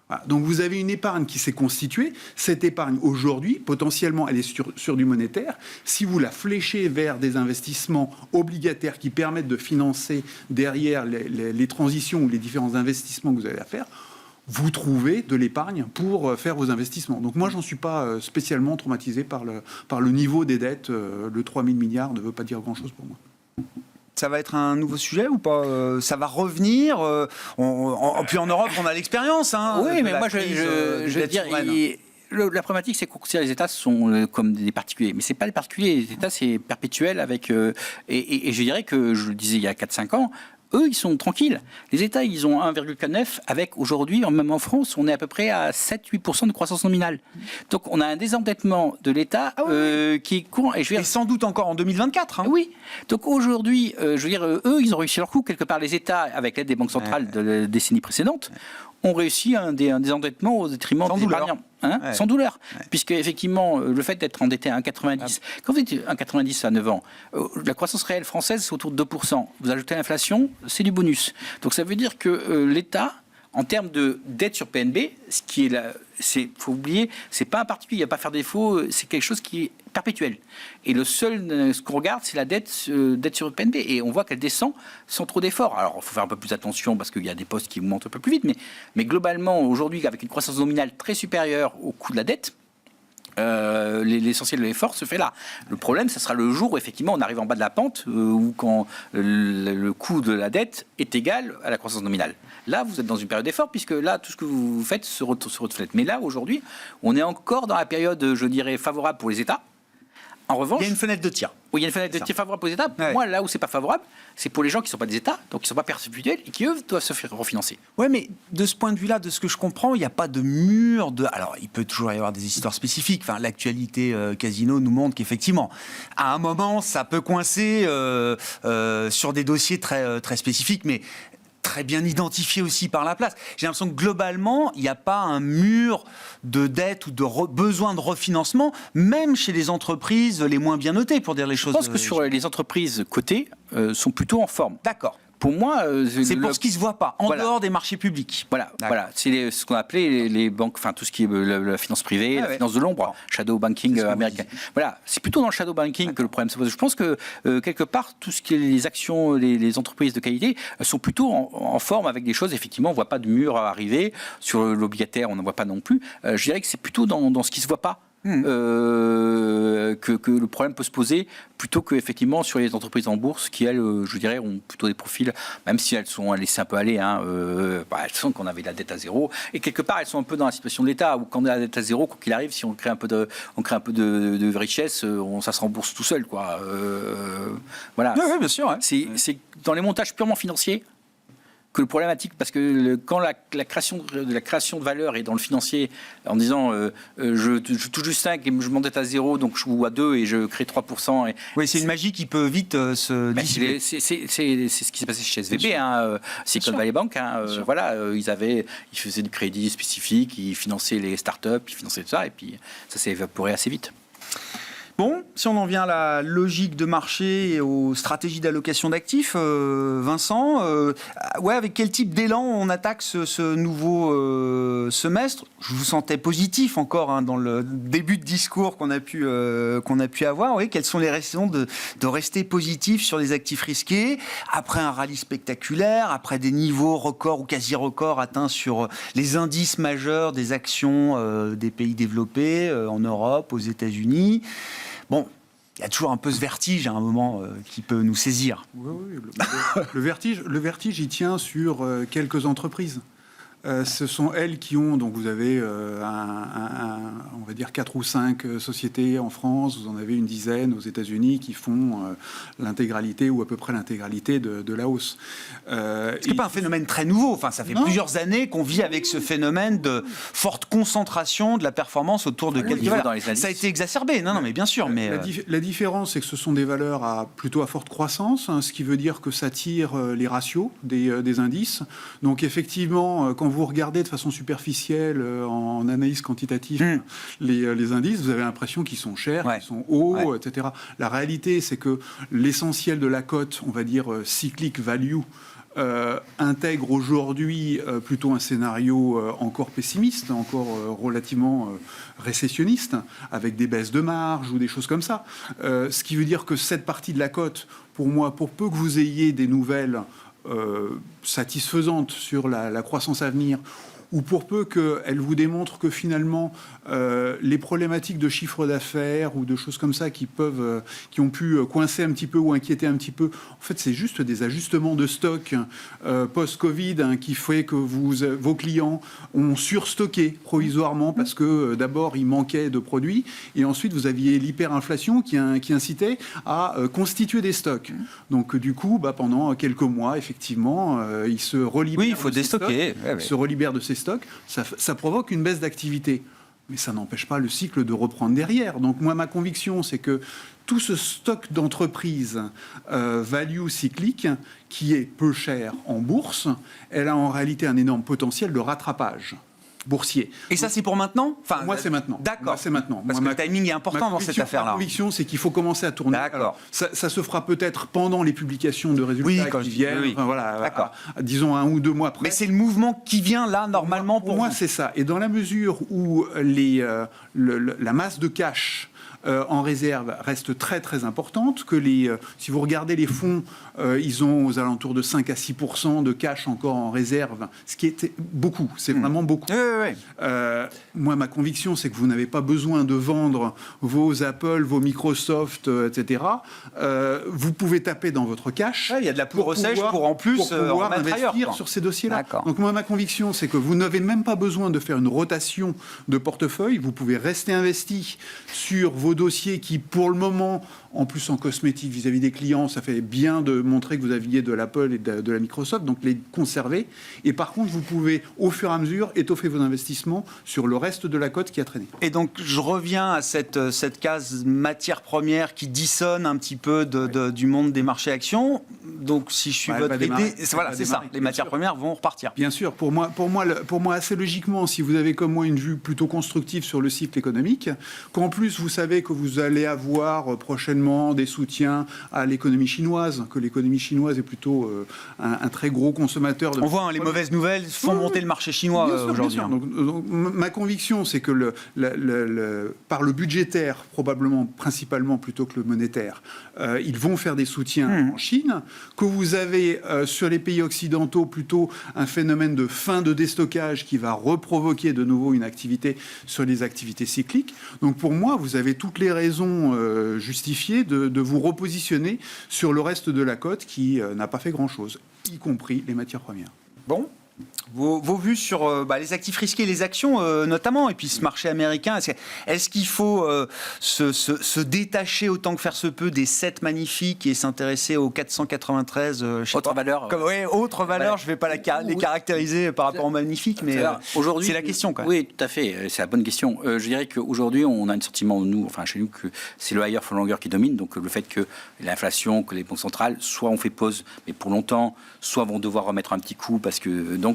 Voilà. Donc vous avez une épargne qui s'est constituée. Cette épargne, aujourd'hui, potentiellement, elle est sur du monétaire. Si vous la fléchez vers des investissements obligataires qui permettent de financer derrière les transitions ou les différents investissements que vous avez à faire, vous trouvez de l'épargne pour faire vos investissements. Donc moi, j'en suis pas spécialement traumatisé par le niveau des dettes. Le 3 000 milliards ne veut pas dire grand-chose pour moi. Ça va être un nouveau sujet ou pas? Ça va revenir puis en Europe, on a l'expérience. Oui, mais moi, je veux dire... La problématique, c'est qu'on considère les États sont comme des particuliers. Mais ce n'est pas des particuliers. Les États, c'est perpétuel avec... Et je dirais que, je le disais il y a 4-5 ans, eux, ils sont tranquilles. Les États, ils ont 1,9 avec aujourd'hui, même en France, on est à peu près à 7-8% de croissance nominale. Donc, on a un désendettement de l'État qui est courant. Et sans doute encore en 2024. Oui. Donc, aujourd'hui, je veux dire, eux, ils ont réussi leur coup. Quelque part, les États, avec l'aide des banques centrales de la décennie précédente, ont réussi un désendettement au détriment des épargnants. Sans douleur. Puisque, effectivement, le fait d'être endetté à 1,90, quand vous êtes 1,90 à 9 ans, la croissance réelle française, c'est autour de 2%. Vous ajoutez l'inflation, c'est du bonus. Donc, ça veut dire que l'État, en termes de dette sur PNB, ce qui est là, faut oublier, c'est pas un particulier, il n'y a pas à faire défaut, c'est quelque chose qui est perpétuel. Et le seul, ce qu'on regarde, c'est la dette sur PNB. Et on voit qu'elle descend sans trop d'efforts. Alors, il faut faire un peu plus attention parce qu'il y a des postes qui montent un peu plus vite. Mais globalement, aujourd'hui, avec une croissance nominale très supérieure au coût de la dette, L'essentiel de l'effort se fait là. Le problème, ce sera le jour où effectivement on arrive en bas de la pente, ou quand le coût de la dette est égal à la croissance nominale. Là, vous êtes dans une période d'effort, puisque là, tout ce que vous faites se reflète. Mais là, aujourd'hui, on est encore dans la période, je dirais, favorable pour les États. En revanche, il y a une fenêtre de tir. Oui, il y a une fenêtre de tir favorable pour les États. Pour moi, là où c'est pas favorable, c'est pour les gens qui ne sont pas des États, donc qui ne sont pas perpétuels et qui, eux, doivent se faire refinancer. Oui, mais de ce point de vue-là, de ce que je comprends, il n'y a pas de mur de... Alors, il peut toujours y avoir des histoires spécifiques. Enfin, l'actualité Casino nous montre qu'effectivement, à un moment, ça peut coincer sur des dossiers très, très spécifiques, mais très bien identifié aussi par la place. J'ai l'impression que globalement, il n'y a pas un mur de dette ou de besoin de refinancement, même chez les entreprises les moins bien notées, pour dire les choses. Je pense que sur les entreprises cotées, sont plutôt en forme. D'accord. Pour moi, c'est pour ce qui ne se voit pas, en dehors des marchés publics. Voilà. C'est ce qu'on appelait les banques, enfin tout ce qui est la finance privée, la finance de l'ombre, shadow banking américain. Voilà, c'est plutôt dans le shadow banking que le problème se pose. Je pense que quelque part, tout ce qui est les actions, les entreprises de qualité sont plutôt en forme avec des choses. Effectivement, on ne voit pas de mur à arriver. Sur l'obligataire, on n'en voit pas non plus. Je dirais que c'est plutôt dans ce qui ne se voit pas. Que le problème peut se poser plutôt qu'effectivement sur les entreprises en bourse qui, elles, je dirais, ont plutôt des profils, même si elles sont laissées un peu aller, elles sont qu'on avait de la dette à zéro, et quelque part elles sont un peu dans la situation de l'État où quand on a la dette à zéro, quoi qu'il arrive, si on crée un peu de richesse, ça se rembourse tout seul, quoi. Voilà. Oui, bien sûr. Ouais. C'est dans les montages purement financiers que le problématique, parce que quand la création de valeur est dans le financier, en disant je touche juste 5 et je m'endette à 0, donc je joue à 2 et je crée 3%. Oui, c'est une magie qui peut vite se dissiper. C'est ce qui s'est passé chez SVB, Silicon Valley Bank. Voilà, ils faisaient du crédit spécifique, ils finançaient les startups, ils finançaient tout ça, et puis ça s'est évaporé assez vite. Bon, si on en vient à la logique de marché et aux stratégies d'allocation d'actifs, Vincent, avec quel type d'élan on attaque ce nouveau semestre ? Je vous sentais positif encore dans le début de discours qu'on a pu avoir. Oui, quelles sont les raisons de rester positif sur les actifs risqués après un rallye spectaculaire, après des niveaux records ou quasi-records atteints sur les indices majeurs des actions des pays développés, en Europe, aux États-Unis. Bon, il y a toujours un peu ce vertige à un moment qui peut nous saisir. Oui, le vertige, il tient sur quelques entreprises. Ce sont elles qui ont, donc vous avez on va dire 4 ou 5 sociétés en France, vous en avez une dizaine aux États-Unis qui font l'intégralité ou à peu près l'intégralité de la hausse. Ce n'est pas un phénomène très nouveau, enfin, ça fait plusieurs années qu'on vit avec ce phénomène de forte concentration de la performance autour de quelques valeurs. Ça a été exacerbé, non mais bien sûr. Mais la différence, c'est que ce sont des valeurs plutôt à forte croissance, ce qui veut dire que ça tire les ratios des indices. Donc effectivement, quand vous regardez de façon superficielle en analyse quantitative les indices, vous avez l'impression qu'ils sont chers, qu'ils sont hauts, etc. La réalité, c'est que l'essentiel de la cote, on va dire cyclique value, intègre aujourd'hui plutôt un scénario encore pessimiste, encore relativement récessionniste, avec des baisses de marge ou des choses comme ça. Ce qui veut dire que cette partie de la cote, pour moi, pour peu que vous ayez des nouvelles satisfaisante sur la croissance à venir, ou pour peu qu'elle vous démontre que finalement les problématiques de chiffre d'affaires ou de choses comme ça qui ont pu coincer un petit peu ou inquiéter un petit peu, en fait c'est juste des ajustements de stock post-Covid qui fait que vos clients ont surstocké provisoirement parce que d'abord il manquait de produits et ensuite vous aviez l'hyperinflation qui incitait à constituer des stocks. Donc du coup pendant quelques mois effectivement ils se relibèrent. Oui, il faut déstocker. Se relibèrent de ces stocks, ça provoque une baisse d'activité. Mais ça n'empêche pas le cycle de reprendre derrière. Donc moi, ma conviction, c'est que tout ce stock d'entreprises value cyclique, qui est peu cher en bourse, elle a en réalité un énorme potentiel de rattrapage boursier. Et ça, c'est pour maintenant ? Enfin, moi, c'est maintenant. D'accord. Moi, c'est maintenant. Parce que le timing est important dans cette affaire-là. Ma conviction, c'est qu'il faut commencer à tourner. D'accord. Alors, ça se fera peut-être pendant les publications de résultats qui viennent. Oui. Enfin, voilà, disons 1 ou 2 mois après. Mais c'est le mouvement qui vient là, normalement, pour moi, c'est ça. Et dans la mesure où la masse de cash en réserve reste très très importante, que si vous regardez les fonds, ils ont aux alentours de 5 à 6% de cash encore en réserve, ce qui était beaucoup, c'est vraiment beaucoup. Moi, ma conviction, c'est que vous n'avez pas besoin de vendre vos Apple, vos Microsoft, etc. Vous pouvez taper dans votre cash. Il y a de la poudre sèche pour en plus pouvoir investir investir sur ces dossiers-là. Donc moi, ma conviction, c'est que vous n'avez même pas besoin de faire une rotation de portefeuille. Vous pouvez rester investi sur vos dossiers qui, pour le moment, en plus en cosmétique vis-à-vis des clients, ça fait bien de montrer que vous aviez de l'Apple et de la Microsoft, donc les conserver. Et par contre, vous pouvez, au fur et à mesure, étoffer vos investissements sur le reste de la cote qui a traîné. Et donc, je reviens à cette case matière première qui dissonne un petit peu du monde des marchés actions. Donc, si je suis votre idée, voilà, c'est ça. Les matières premières vont repartir. Bien sûr. Pour moi, assez logiquement, si vous avez comme moi une vue plutôt constructive sur le cycle économique, qu'en plus vous savez que vous allez avoir prochainement des soutiens à l'économie chinoise, que l'économie chinoise est plutôt un très gros consommateur de... On voit, les mauvaises nouvelles font monter le marché chinois aujourd'hui. Donc, ma conviction, c'est que par le budgétaire, probablement, principalement plutôt que le monétaire, ils vont faire des soutiens en Chine, que vous avez sur les pays occidentaux plutôt un phénomène de fin de déstockage qui va reprovoquer de nouveau une activité sur les activités cycliques. Donc pour moi, vous avez toutes les raisons justifiées de vous repositionner sur le reste de la cote qui n'a pas fait grand-chose, y compris les matières premières. Bon. Vos vues sur les actifs risqués, les actions notamment, et puis ce marché américain, est-ce qu'il faut se détacher autant que faire se peut des 7 magnifiques et s'intéresser aux 493 autres valeurs autres valeurs, je ne vais pas les caractériser par rapport aux magnifiques, mais aujourd'hui, c'est la question quand même. Oui, tout à fait, c'est la bonne question. Je dirais qu'aujourd'hui, on a un sentiment, chez nous, que c'est le higher for longer qui domine, donc le fait que l'inflation, que les banques centrales, soit on fait pause, mais pour longtemps, soit vont devoir remettre un petit coup, parce que donc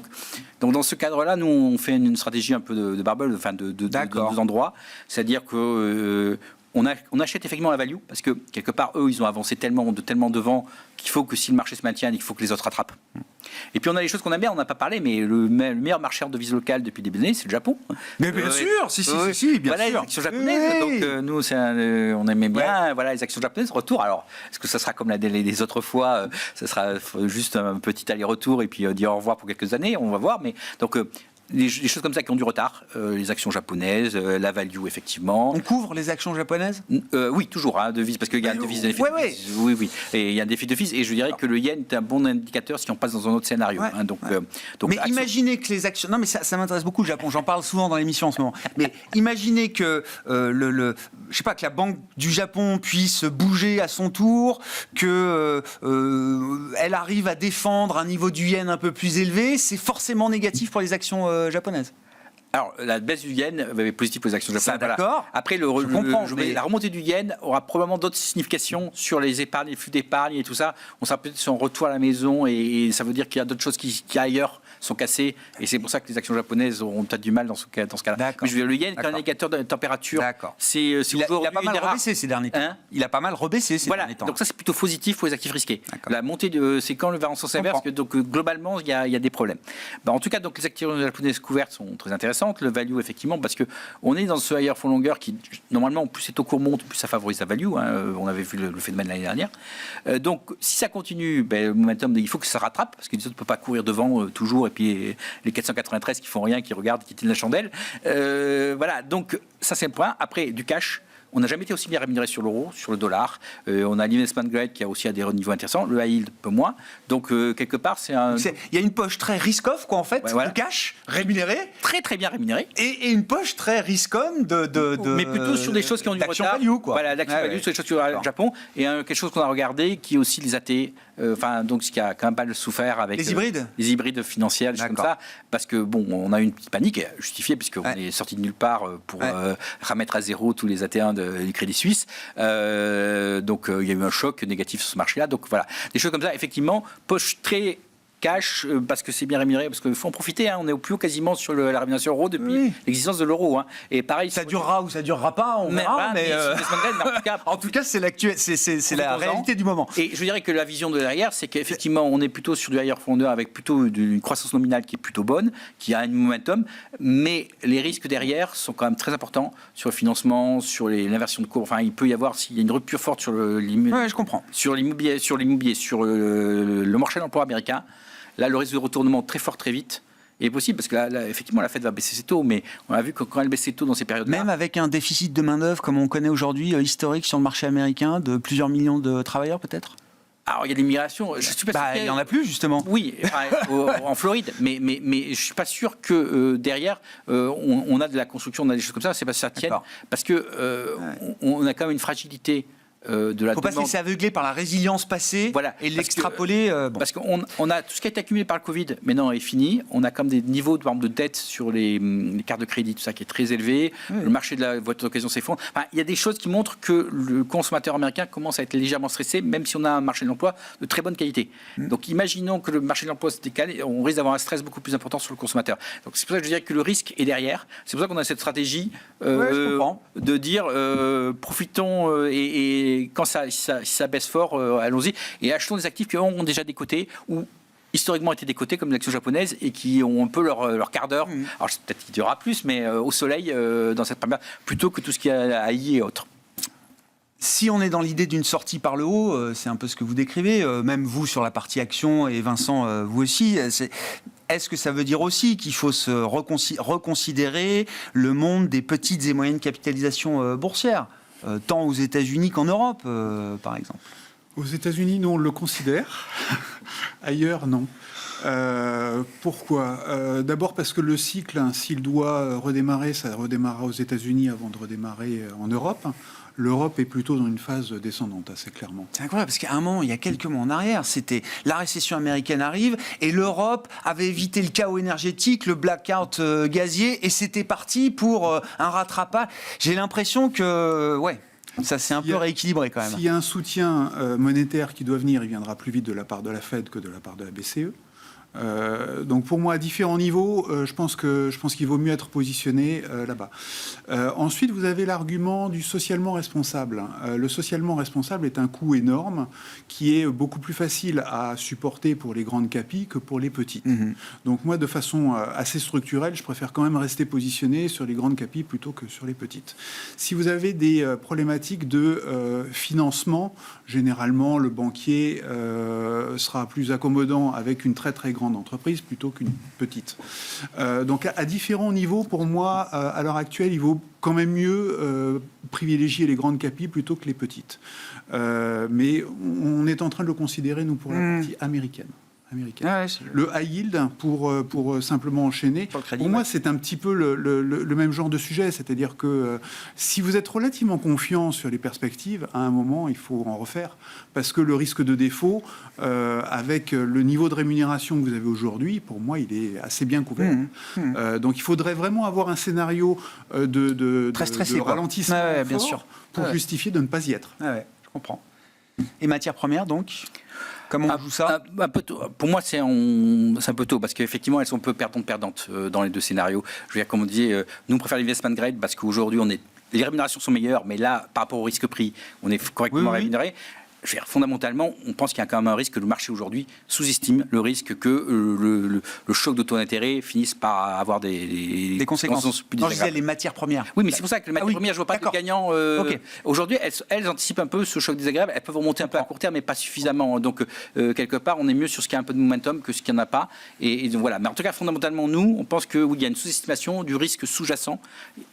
dans ce cadre-là, nous, on fait une stratégie un peu de barbell, enfin de deux endroits. C'est-à-dire que on achète effectivement la value, parce que quelque part, eux, ils ont avancé tellement devant qu'il faut que si le marché se maintient, il faut que les autres rattrapent. Et puis on a les choses qu'on aime bien, on n'a pas parlé, mais le meilleur marché en devises locales depuis le début de l'année, c'est le Japon. Mais bien sûr, si, bien sûr. Les actions japonaises, donc nous, on aimait bien les actions japonaises, retour. Alors, est-ce que ça sera comme les autres fois, ça sera juste un petit aller-retour et puis dire au revoir pour quelques années, on va voir. Mais donc... les choses comme ça qui ont du retard, les actions japonaises, la value effectivement. On couvre les actions japonaises ? Oui, toujours, devises, parce qu'il y a un devise. Oui, et il y a un défi de devise, et je dirais que le yen est un bon indicateur si on passe dans un autre scénario. Donc, mais imaginez que les actions... Non, mais ça m'intéresse beaucoup le Japon, j'en parle souvent dans l'émission en ce moment. Mais imaginez que je sais pas, que la Banque du Japon puisse bouger à son tour, que elle arrive à défendre un niveau du yen un peu plus élevé, c'est forcément négatif pour les actions japonaise. Alors, la baisse du yen est positive pour les actions japonaises. Ça, d'accord. Après, la remontée du yen aura probablement d'autres significations sur les épargnes, les flux d'épargne et tout ça. On sera peut-être sur un retour à la maison et ça veut dire qu'il y a d'autres choses qui ailleurs sont cassées. Et c'est pour ça que les actions japonaises auront peut-être du mal dans ce cas-là. Mais je veux dire, le yen est un indicateur de température. D'accord. Il a pas mal rebaissé ces derniers temps. Il a pas mal rebaissé ces derniers temps. Donc ça, c'est plutôt positif pour les actifs risqués. La montée, c'est quand le va en sens inverse. Donc globalement, il y a des problèmes. En tout cas, donc, les actifs japonaises couvertes sont très intéressantes. Le value, effectivement, parce qu'on est dans ce higher for longer qui, normalement, plus les taux courts montent, plus ça favorise la value. On avait vu le phénomène l'année dernière. Donc, si ça continue, le momentum, il faut que ça rattrape, parce que les autres ne peuvent pas courir devant toujours, et puis les 493 qui font rien, qui regardent, qui tiennent la chandelle. Voilà, donc ça, c'est un point. Après, du cash. On n'a jamais été aussi bien rémunéré sur l'euro, sur le dollar. On a l'investment grade qui a aussi à des niveaux intéressants. Le high yield, un peu moins. Donc, quelque part, c'est un... Il y a une poche très risk-off, quoi, en fait, de cash rémunéré. Très, très bien rémunéré. Et une poche très risk-on mais plutôt sur des choses qui ont du retard. Value, quoi. Voilà, l'action value sur les choses sur le Japon. Et quelque chose qu'on a regardé, qui est aussi les AT. Donc, ce qui a quand même pas souffert avec... Les hybrides. Les hybrides financiers, des choses comme ça. Parce que, on a eu une petite panique justifiée, puisqu'on est sorti de nulle part pour remettre à zéro tous les AT1 du Crédit Suisse. Donc, il y a eu un choc négatif sur ce marché-là. Donc, voilà. Des choses comme ça, effectivement, poche très cash parce que c'est bien rémunéré, parce qu'il faut en profiter. On est au plus haut quasiment sur la rémunération euro depuis l'existence de l'euro. Et pareil, ça durera ou ça durera pas, on verra. Mais en tout cas, c'est la réalité du moment. Et je dirais que la vision de derrière, c'est qu'effectivement, on est plutôt sur du higher founder avec plutôt une croissance nominale qui est plutôt bonne, qui a un momentum, mais les risques derrière sont quand même très importants sur le financement, sur l'inversion de cours. Enfin, il peut y avoir, s'il y a une rupture forte sur l'immobilier, je comprends. sur le marché de l'emploi américain, là, le risque de retournement très fort, très vite est possible, parce que là, effectivement, la Fed va baisser ses taux, mais on a vu que quand elle baisse ses taux dans ces périodes-là... Même avec un déficit de main-d'œuvre, comme on connaît aujourd'hui, historique sur le marché américain, de plusieurs millions de travailleurs, peut-être ? Alors, il y a des migrations. Je suis pas sûr il n'y en a plus, justement. Oui, en Floride. Mais je ne suis pas sûr que derrière, on a de la construction, on a des choses comme ça. C'est pas ça tienne. Parce que on a quand même une fragilité de la demande. Il ne faut pas se laisser aveugler par la résilience passée et l'extrapoler. Parce qu'on a tout ce qui a été accumulé par le Covid, maintenant est fini. On a comme des niveaux de dette sur les cartes de crédit, tout ça qui est très élevé. Le marché de la voiture d'occasion s'effondre. Enfin, il y a des choses qui montrent que le consommateur américain commence à être légèrement stressé, même si on a un marché de l'emploi de très bonne qualité. Donc imaginons que le marché de l'emploi se décale, on risque d'avoir un stress beaucoup plus important sur le consommateur. Donc c'est pour ça que je dirais que le risque est derrière. C'est pour ça qu'on a cette stratégie de dire profitons et quand ça baisse fort, allons-y et achetons des actifs qui ont déjà décoté ou historiquement été décotés comme l'action japonaise et qui ont un peu leur quart d'heure. Alors peut-être qu'il y aura plus, mais au soleil dans cette première, plutôt que tout ce qui est AI et autres. Si on est dans l'idée d'une sortie par le haut, c'est un peu ce que vous décrivez, même vous sur la partie action et Vincent, vous aussi, est-ce que ça veut dire aussi qu'il faut se reconsidérer le monde des petites et moyennes capitalisations boursières, tant aux États-Unis qu'en Europe, par exemple? Aux États-Unis, nous, on le considère. Ailleurs, non. Pourquoi ? D'abord parce que le cycle, s'il doit redémarrer, ça redémarrera aux États-Unis avant de redémarrer en Europe. L'Europe est plutôt dans une phase descendante, assez clairement. C'est incroyable, parce qu'à un moment, il y a quelques mois en arrière, c'était la récession américaine arrive, et l'Europe avait évité le chaos énergétique, le blackout gazier, et c'était parti pour un rattrapage. J'ai l'impression que, ça s'est un peu rééquilibré quand même. S'il y a un soutien monétaire qui doit venir, il viendra plus vite de la part de la Fed que de la part de la BCE. Donc pour moi, à différents niveaux, je pense qu'il vaut mieux être positionné là-bas. Ensuite, vous avez l'argument du socialement responsable. Le socialement responsable est un coût énorme qui est beaucoup plus facile à supporter pour les grandes capis que pour les petites. Donc moi, de façon assez structurelle, je préfère quand même rester positionné sur les grandes capis plutôt que sur les petites. Si vous avez des problématiques de financement, généralement, le banquier sera plus accommodant avec une très très grande entreprise plutôt qu'une petite. Donc à différents niveaux, pour moi, à l'heure actuelle, il vaut quand même mieux privilégier les grandes capis plutôt que les petites. Mais on est en train de le considérer, nous, pour la partie américaine. Le high yield, pour simplement enchaîner, pour moi, c'est un petit peu le même genre de sujet. C'est-à-dire que si vous êtes relativement confiant sur les perspectives, à un moment, il faut en refaire. Parce que le risque de défaut, avec le niveau de rémunération que vous avez aujourd'hui, pour moi, il est assez bien couvert. Donc il faudrait vraiment avoir un scénario de ralentissement fort, bien sûr, pour justifier de ne pas y être. Je comprends. Et matières premières, donc ? Comment on joue ça ? Un peu tôt. Pour moi, c'est un peu tôt, parce qu'effectivement, elles sont un peu perdantes dans les deux scénarios. Je veux dire, comme on disait, nous, on préfère l'investment grade, parce qu'aujourd'hui, les rémunérations sont meilleures, mais là, par rapport au risque-prix, on est correctement rémunéré. Je veux dire, fondamentalement, on pense qu'il y a quand même un risque que le marché aujourd'hui sous-estime le risque que le choc de taux d'intérêt finisse par avoir des conséquences plus désagréables. Je disais les matières premières. Oui, mais c'est pour ça que les matières premières, je ne vois pas de gagnant. Aujourd'hui, elles anticipent un peu ce choc désagréable. Elles peuvent remonter un peu à court terme, mais pas suffisamment. Donc, quelque part, on est mieux sur ce qui a un peu de momentum que ce qui n'en a pas. Et donc, voilà. Mais en tout cas, fondamentalement, nous, on pense qu'il y a une sous-estimation du risque sous-jacent.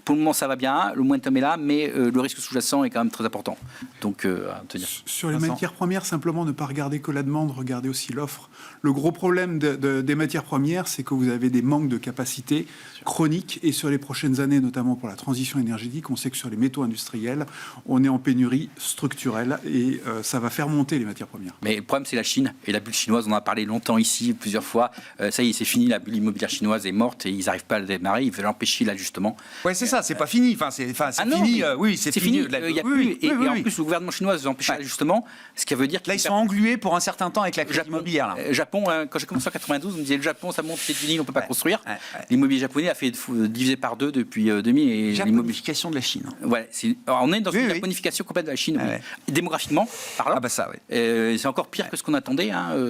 Pour le moment, ça va bien. Le momentum est là, mais le risque sous-jacent est quand même très important. Donc, à tenir. Sur les matières premières, simplement ne pas regarder que la demande, regarder aussi l'offre. Le gros problème des matières premières, c'est que vous avez des manques de capacité chroniques, et sur les prochaines années, notamment pour la transition énergétique, on sait que sur les métaux industriels, on est en pénurie structurelle, et ça va faire monter les matières premières. Mais le problème, c'est la Chine et la bulle chinoise. On en a parlé longtemps ici, plusieurs fois. Ça y est, c'est fini, la bulle immobilière chinoise est morte et ils n'arrivent pas à la démarrer. Ils veulent empêcher l'ajustement. Oui, c'est ça, c'est pas fini. C'est fini. Oui, c'est fini. Il y a plus. Et en plus, le gouvernement chinois veut empêcher l'ajustement. ce qui veut dire Là, ils sont englués pour un certain temps avec la crise immobilière. Là. Japon, quand j'ai commencé en 92, on me disait le Japon, ça monte pied de ligne, on ne peut pas construire. Ouais. L'immobilier japonais a fait divisé par 2 depuis 2000. Et Japonification de la Chine. Ouais, alors on est dans une oui. japonification complète de la Chine, Ouais. démographiquement parlant. Ah bah ça, oui. C'est encore pire que ce qu'on attendait. Moins va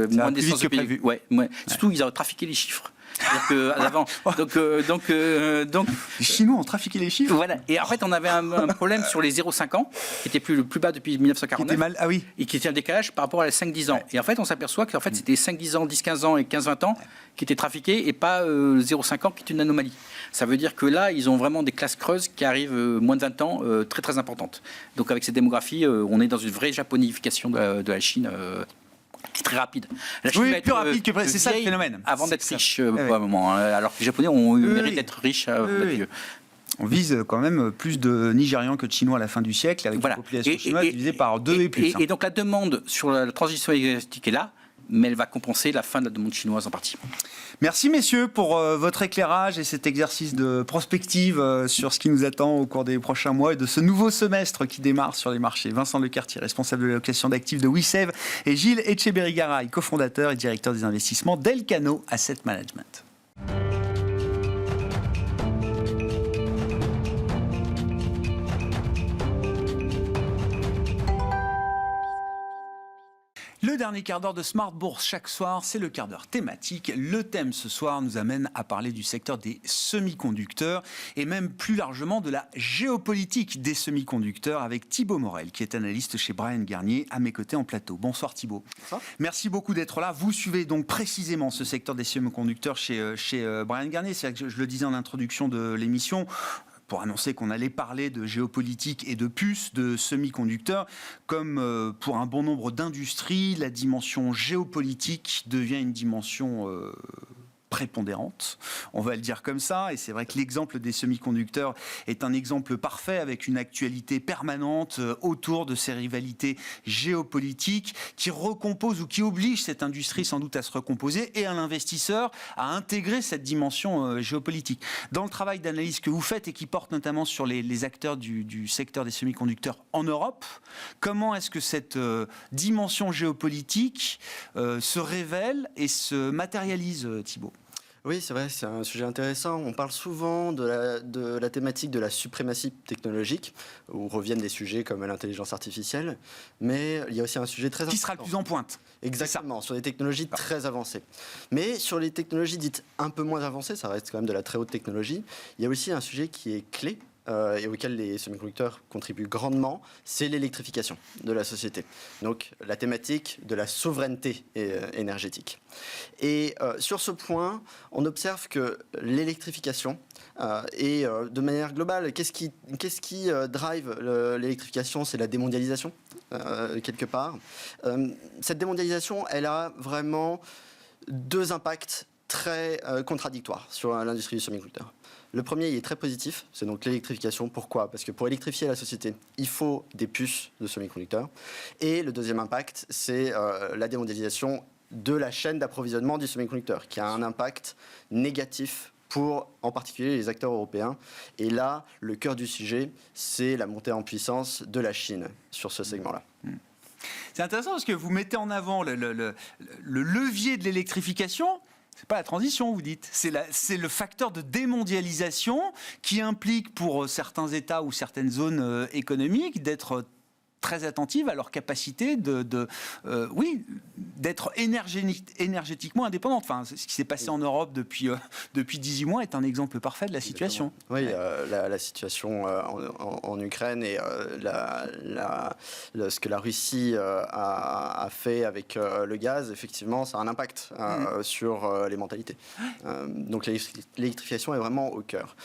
de plus vite naissances que au pays. prévu. Ouais. Surtout, ils ont trafiqué les chiffres. C'est-à-dire que, avant, donc, Les Chinois ont trafiqué les chiffres. voilà. Et en fait, on avait un problème sur les 0,5 ans, qui était le plus bas depuis 1949. Ah oui. Et qui était un décalage par rapport à les 5-10 ans. Ouais. Et en fait, on s'aperçoit que c'était 5-10 ans, 10-15 ans et 15-20 ans qui étaient trafiqués et pas 0,5 ans qui est une anomalie. Ça veut dire que là, ils ont vraiment des classes creuses qui arrivent moins de 20 ans, très très importantes. Donc avec cette démographie, on est dans une vraie japonification de la Chine. Qui est très rapide. La Chine Oui, va être, plus rapide que c'est ça le vieille phénomène. Avant C'est d'être ça. riche, Ouais. pour un moment. Alors que les Japonais ont eu le Oui, mérite oui. d'être riches. Oui. On vise quand même plus de Nigérians que de Chinois à la fin du siècle, avec Voilà. une population chinoise divisée par 2 et plus. Et donc la demande sur la transition énergétique est là, mais elle va compenser la fin de la demande chinoise en partie. Merci messieurs pour votre éclairage et cet exercice de prospective sur ce qui nous attend au cours des prochains mois et de ce nouveau semestre qui démarre sur les marchés. Vincent Lecartier, responsable de l'allocation d'actifs de WeSave, et Gilles Etcheberry-Garay, cofondateur et directeur des investissements d'Elcano Asset Management. Le dernier quart d'heure de Smart Bourse chaque soir, c'est le quart d'heure thématique. Le thème ce soir nous amène à parler du secteur des semi-conducteurs et même plus largement de la géopolitique des semi-conducteurs avec Thibaut Morel qui est analyste chez Bryan Garnier à mes côtés en plateau. Bonsoir Thibaut. Bonsoir. Merci beaucoup d'être là. Vous suivez donc précisément ce secteur des semi-conducteurs chez Bryan Garnier. C'est vrai que je le disais en introduction de l'émission, pour annoncer qu'on allait parler de géopolitique et de puces, de semi-conducteurs. Comme pour un bon nombre d'industries, la dimension géopolitique devient une dimension prépondérante, on va le dire comme ça, et c'est vrai que l'exemple des semi-conducteurs est un exemple parfait avec une actualité permanente autour de ces rivalités géopolitiques qui recomposent ou qui obligent cette industrie sans doute à se recomposer et à l'investisseur à intégrer cette dimension géopolitique. Dans le travail d'analyse que vous faites et qui porte notamment sur les acteurs du secteur des semi-conducteurs en Europe, comment est-ce que cette dimension géopolitique se révèle et se matérialise, Thibaut ? Oui, c'est vrai, c'est un sujet intéressant. On parle souvent de la thématique de la suprématie technologique, où reviennent des sujets comme l'intelligence artificielle, mais il y a aussi un sujet très important. Qui sera le plus en pointe. Exactement, sur des technologies très avancées. Mais sur les technologies dites un peu moins avancées, ça reste quand même de la très haute technologie, il y a aussi un sujet qui est clé, et auquel les semi-conducteurs contribuent grandement, c'est l'électrification de la société. Donc la thématique de la souveraineté énergétique. Et sur ce point, on observe que l'électrification, et de manière globale, qu'est-ce qui drive l'électrification ? C'est la démondialisation, quelque part. Cette démondialisation, elle a vraiment deux impacts très contradictoires sur l'industrie du semi-conducteur. Le premier, il est très positif, c'est donc l'électrification. Pourquoi ? Parce que pour électrifier la société, il faut des puces de semi-conducteurs. Et le deuxième impact, c'est la démondialisation de la chaîne d'approvisionnement du semi-conducteur, qui a un impact négatif pour, en particulier, les acteurs européens. Et là, le cœur du sujet, c'est la montée en puissance de la Chine sur ce segment-là. C'est intéressant parce que vous mettez en avant le levier de l'électrification. C'est pas la transition, vous dites. C'est le facteur de démondialisation qui implique pour certains États ou certaines zones économiques d'être très attentives à leur capacité d'être énergétiquement indépendante. Enfin, ce qui s'est passé en Europe depuis 18 mois est un exemple parfait de la situation. Oui, la situation en Ukraine et ce que la Russie a fait avec le gaz, effectivement, ça a un impact sur les mentalités. Donc l'électrification est vraiment au cœur.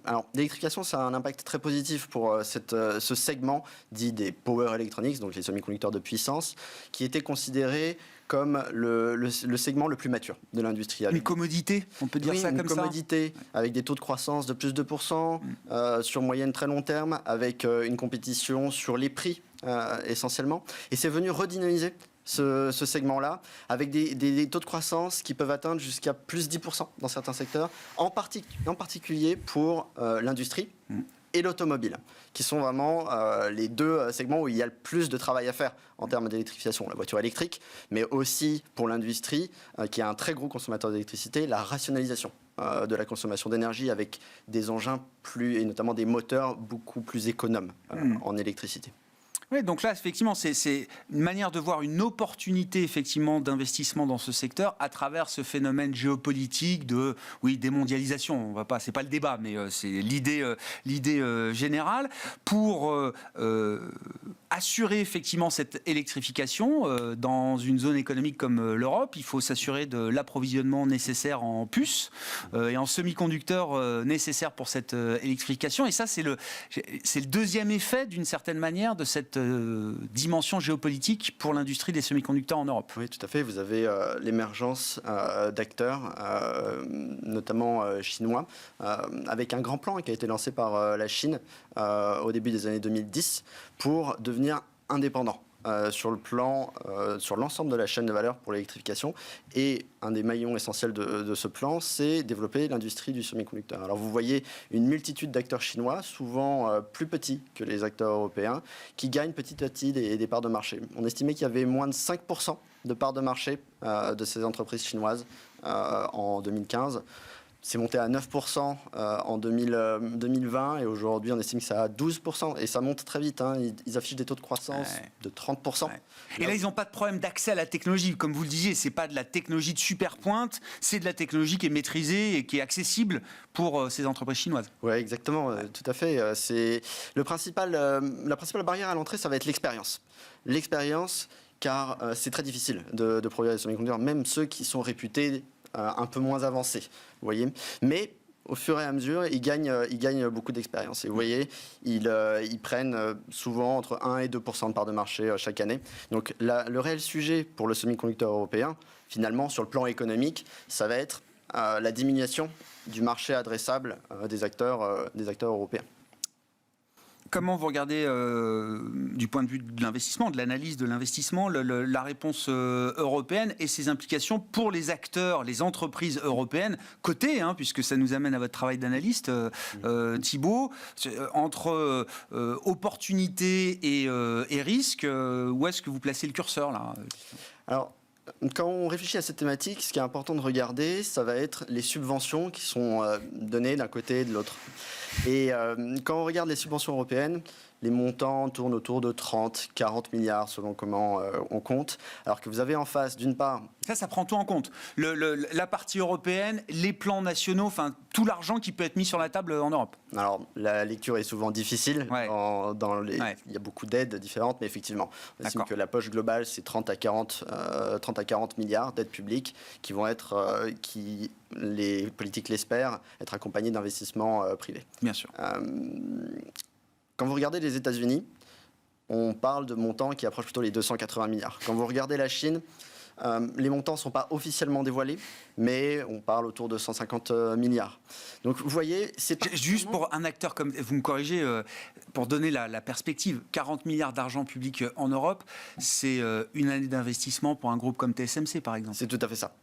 Alors, l'électrification, ça a un impact très positif pour ce segment dit des power electronics, donc les semi-conducteurs de puissance, qui était considéré comme le segment le plus mature de l'industrie. Une commodité, on peut dire ça comme ça ? Une commodité, avec des taux de croissance de plus de 2%, sur moyenne très long terme, avec une compétition sur les prix essentiellement. Et c'est venu redynamiser ce segment-là, avec des taux de croissance qui peuvent atteindre jusqu'à plus 10% dans certains secteurs, en particulier pour l'industrie, et l'automobile, qui sont vraiment les deux segments où il y a le plus de travail à faire en termes d'électrification. La voiture électrique, mais aussi pour l'industrie, qui est un très gros consommateur d'électricité, la rationalisation de la consommation d'énergie avec des engins et notamment des moteurs beaucoup plus économes en électricité. Oui, donc là, effectivement, c'est une manière de voir une opportunité effectivement d'investissement dans ce secteur à travers ce phénomène géopolitique de démondialisation. On va pas, c'est pas le débat, mais c'est l'idée générale pour assurer effectivement cette électrification dans une zone économique comme l'Europe. Il faut s'assurer de l'approvisionnement nécessaire en puces et en semi-conducteurs nécessaires pour cette électrification. Et ça, c'est le deuxième effet d'une certaine manière de cette dimension géopolitique pour l'industrie des semi-conducteurs en Europe. Oui, tout à fait. Vous avez l'émergence d'acteurs, notamment chinois, avec un grand plan qui a été lancé par la Chine au début des années 2010 pour devenir indépendant. Sur l'ensemble de la chaîne de valeur pour l'électrification. Et un des maillons essentiels de ce plan, c'est développer l'industrie du semi-conducteur. Alors vous voyez une multitude d'acteurs chinois, souvent plus petits que les acteurs européens, qui gagnent petit à petit des parts de marché. On estimait qu'il y avait moins de 5% de parts de marché de ces entreprises chinoises en 2015. C'est monté à 9% en 2020 et aujourd'hui on estime que c'est à 12% et ça monte très vite. Ils affichent des taux de croissance de 30%. Et là ils n'ont pas de problème d'accès à la technologie. Comme vous le disiez, c'est pas de la technologie de super pointe, c'est de la technologie qui est maîtrisée et qui est accessible pour ces entreprises chinoises. Oui, exactement, tout à fait. La principale barrière à l'entrée, ça va être l'expérience. L'expérience, car c'est très difficile de produire des semi-conducteurs, même ceux qui sont réputés un peu moins avancés, vous voyez. Mais au fur et à mesure, ils gagnent beaucoup d'expérience. Et vous voyez, ils prennent souvent entre 1 et 2% de part de marché chaque année. Donc le réel sujet pour le semi-conducteur européen, finalement, sur le plan économique, ça va être la diminution du marché adressable des acteurs européens. Comment vous regardez, du point de vue de l'investissement, de l'analyse de l'investissement, la réponse européenne et ses implications pour les acteurs, les entreprises européennes, cotées, puisque ça nous amène à votre travail d'analyste, Thibault, entre opportunités et risques, où est-ce que vous placez le curseur là ? Alors, quand on réfléchit à cette thématique, ce qui est important de regarder, ça va être les subventions qui sont données d'un côté et de l'autre. Et quand on regarde les subventions européennes, les montants tournent autour de 30-40 milliards selon comment on compte. Alors que vous avez en face, d'une part... Ça prend tout en compte. La partie européenne, les plans nationaux, enfin tout l'argent qui peut être mis sur la table en Europe. Alors, la lecture est souvent difficile. Ouais. Il y a beaucoup d'aides différentes, mais effectivement, on estime que la poche globale, c'est 30 à 40 milliards d'aides publiques qui vont être, les politiques l'espèrent, être accompagnées d'investissements privés. Bien sûr. Quand vous regardez les États-Unis, on parle de montants qui approchent plutôt les 280 milliards. Quand vous regardez la Chine, les montants ne sont pas officiellement dévoilés, mais on parle autour de 150 milliards. Donc vous voyez, c'est... Juste pour un acteur comme... Vous me corrigez, pour donner la perspective, 40 milliards d'argent public en Europe, c'est une année d'investissement pour un groupe comme TSMC, par exemple. C'est tout à fait ça.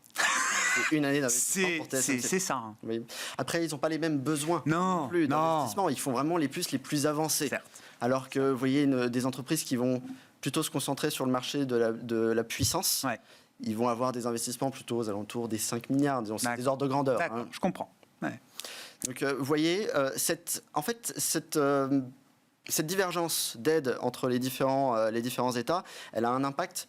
C'est une année d'investissement pour TSMC. C'est ça. Oui. Après, ils n'ont pas les mêmes besoins non plus d'investissement. Ils font vraiment les puces les plus avancées. Certes. Alors que vous voyez des entreprises qui vont plutôt se concentrer sur le marché de la puissance. Ouais. Ils vont avoir des investissements plutôt aux alentours des 5 milliards, disons, c'est des ordres de grandeur. D'accord, je comprends. Ouais. Donc, vous voyez, cette divergence d'aide entre les différents États, elle a un impact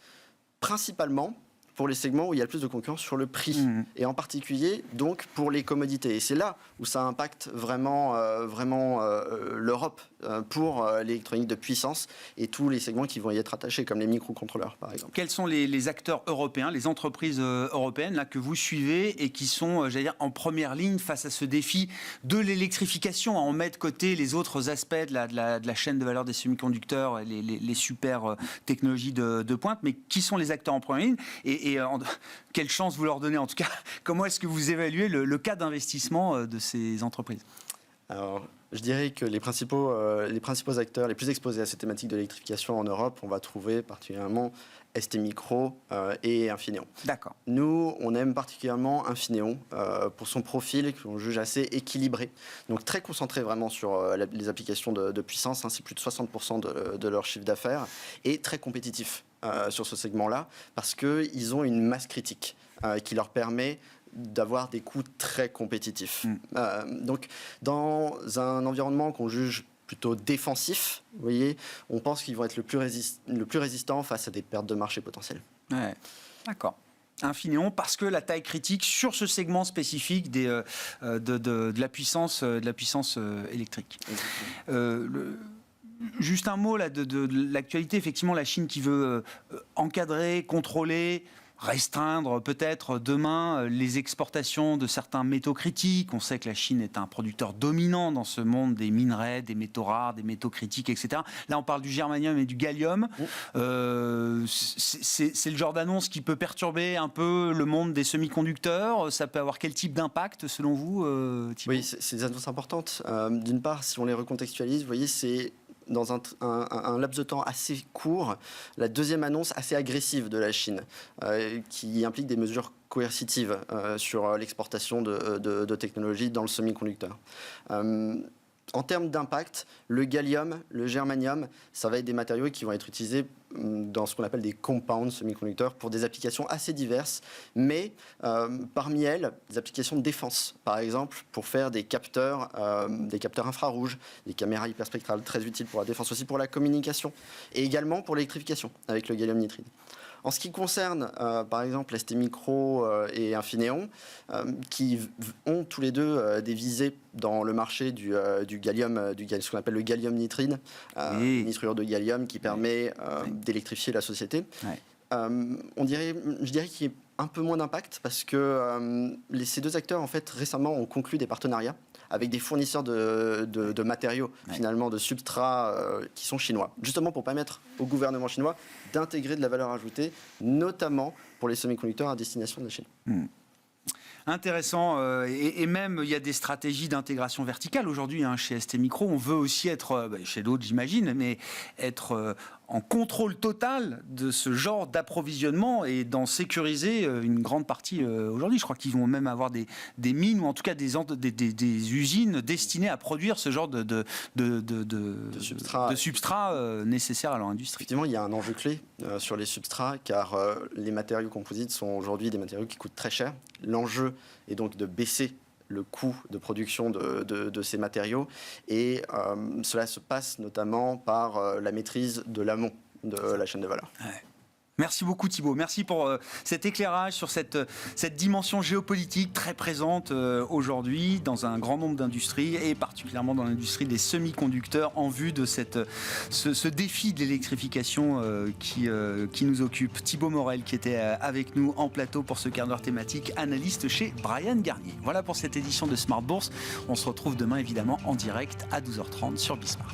principalement pour les segments où il y a le plus de concurrence sur le prix, et en particulier donc pour les commodités. Et c'est là où ça impacte vraiment l'Europe pour l'électronique de puissance et tous les segments qui vont y être attachés, comme les microcontrôleurs par exemple. Quels sont les acteurs européens, les entreprises européennes là, que vous suivez et qui sont, j'allais dire, en première ligne face à ce défi de l'électrification, à en mettre de côté les autres aspects de la chaîne de valeur des semi-conducteurs, les super technologies de pointe, mais qui sont les acteurs en première ligne et quelle chance vous leur donnez en tout cas. Comment est-ce que vous évaluez le cas d'investissement de ces entreprises ? Alors, Je dirais que les principaux acteurs les plus exposés à cette thématique de l'électrification en Europe, on va trouver particulièrement STMicro et Infineon. D'accord. Nous, on aime particulièrement Infineon pour son profil qu'on juge assez équilibré. Donc très concentré vraiment sur les applications de puissance, hein, c'est plus de 60% de leur chiffre d'affaires, et très compétitif sur ce segment-là, parce qu'ils ont une masse critique qui leur permet d'avoir des coûts très compétitifs. Donc dans un environnement qu'on juge plutôt défensif, vous voyez, on pense qu'ils vont être le plus résistants face à des pertes de marché potentielles. Ouais. D'accord. Infineon, parce que la taille critique sur ce segment spécifique de la puissance électrique. Juste un mot là, de l'actualité, effectivement, la Chine qui veut encadrer, contrôler, restreindre peut-être demain les exportations de certains métaux critiques. On sait que la Chine est un producteur dominant dans ce monde des minerais, des métaux rares, des métaux critiques, etc. Là, on parle du germanium et du gallium. C'est le genre d'annonce qui peut perturber un peu le monde des semi-conducteurs. Ça peut avoir quel type d'impact, selon vous, Thibault ? Oui, c'est des annonces importantes. D'une part, si on les recontextualise, vous voyez, c'est dans un laps de temps assez court, la deuxième annonce assez agressive de la Chine, qui implique des mesures coercitives sur l'exportation de technologies dans le semi-conducteur. En termes d'impact, le gallium, le germanium, ça va être des matériaux qui vont être utilisés dans ce qu'on appelle des compounds semi-conducteurs pour des applications assez diverses, mais parmi elles, des applications de défense, par exemple, pour faire des capteurs infrarouges, des caméras hyperspectrales très utiles pour la défense, aussi pour la communication, et également pour l'électrification avec le gallium nitride. En ce qui concerne, par exemple, STMicro et Infineon, qui ont tous les deux des visées dans le marché du gallium, ce qu'on appelle le gallium nitride, nitrure de gallium qui permet d'électrifier la société. Ouais. Je dirais qu'il y a un peu moins d'impact parce que ces deux acteurs, en fait, récemment ont conclu des partenariats avec des fournisseurs de matériaux, finalement, de substrats qui sont chinois, justement pour permettre au gouvernement chinois d'intégrer de la valeur ajoutée, notamment pour les semi-conducteurs à destination de la Chine. Intéressant, et même il y a des stratégies d'intégration verticale aujourd'hui chez STMicro. On veut aussi être, chez d'autres j'imagine, mais être en contrôle total de ce genre d'approvisionnement et d'en sécuriser une grande partie aujourd'hui. Je crois qu'ils vont même avoir des mines ou en tout cas des usines destinées à produire ce genre de substrats nécessaires à leur industrie. Effectivement, il y a un enjeu clé sur les substrats car les matériaux composites sont aujourd'hui des matériaux qui coûtent très cher. L'enjeu est donc de baisser le coût de production de ces matériaux et cela se passe notamment par la maîtrise de l'amont de la chaîne de valeur. Ouais. Merci beaucoup Thibault, merci pour cet éclairage sur cette dimension géopolitique très présente aujourd'hui dans un grand nombre d'industries et particulièrement dans l'industrie des semi-conducteurs en vue de ce défi de l'électrification qui nous occupe. Thibault Morel qui était avec nous en plateau pour ce quart d'heure thématique, analyste chez Bryan Garnier. Voilà pour cette édition de Smart Bourse. On se retrouve demain évidemment en direct à 12h30 sur Bismart.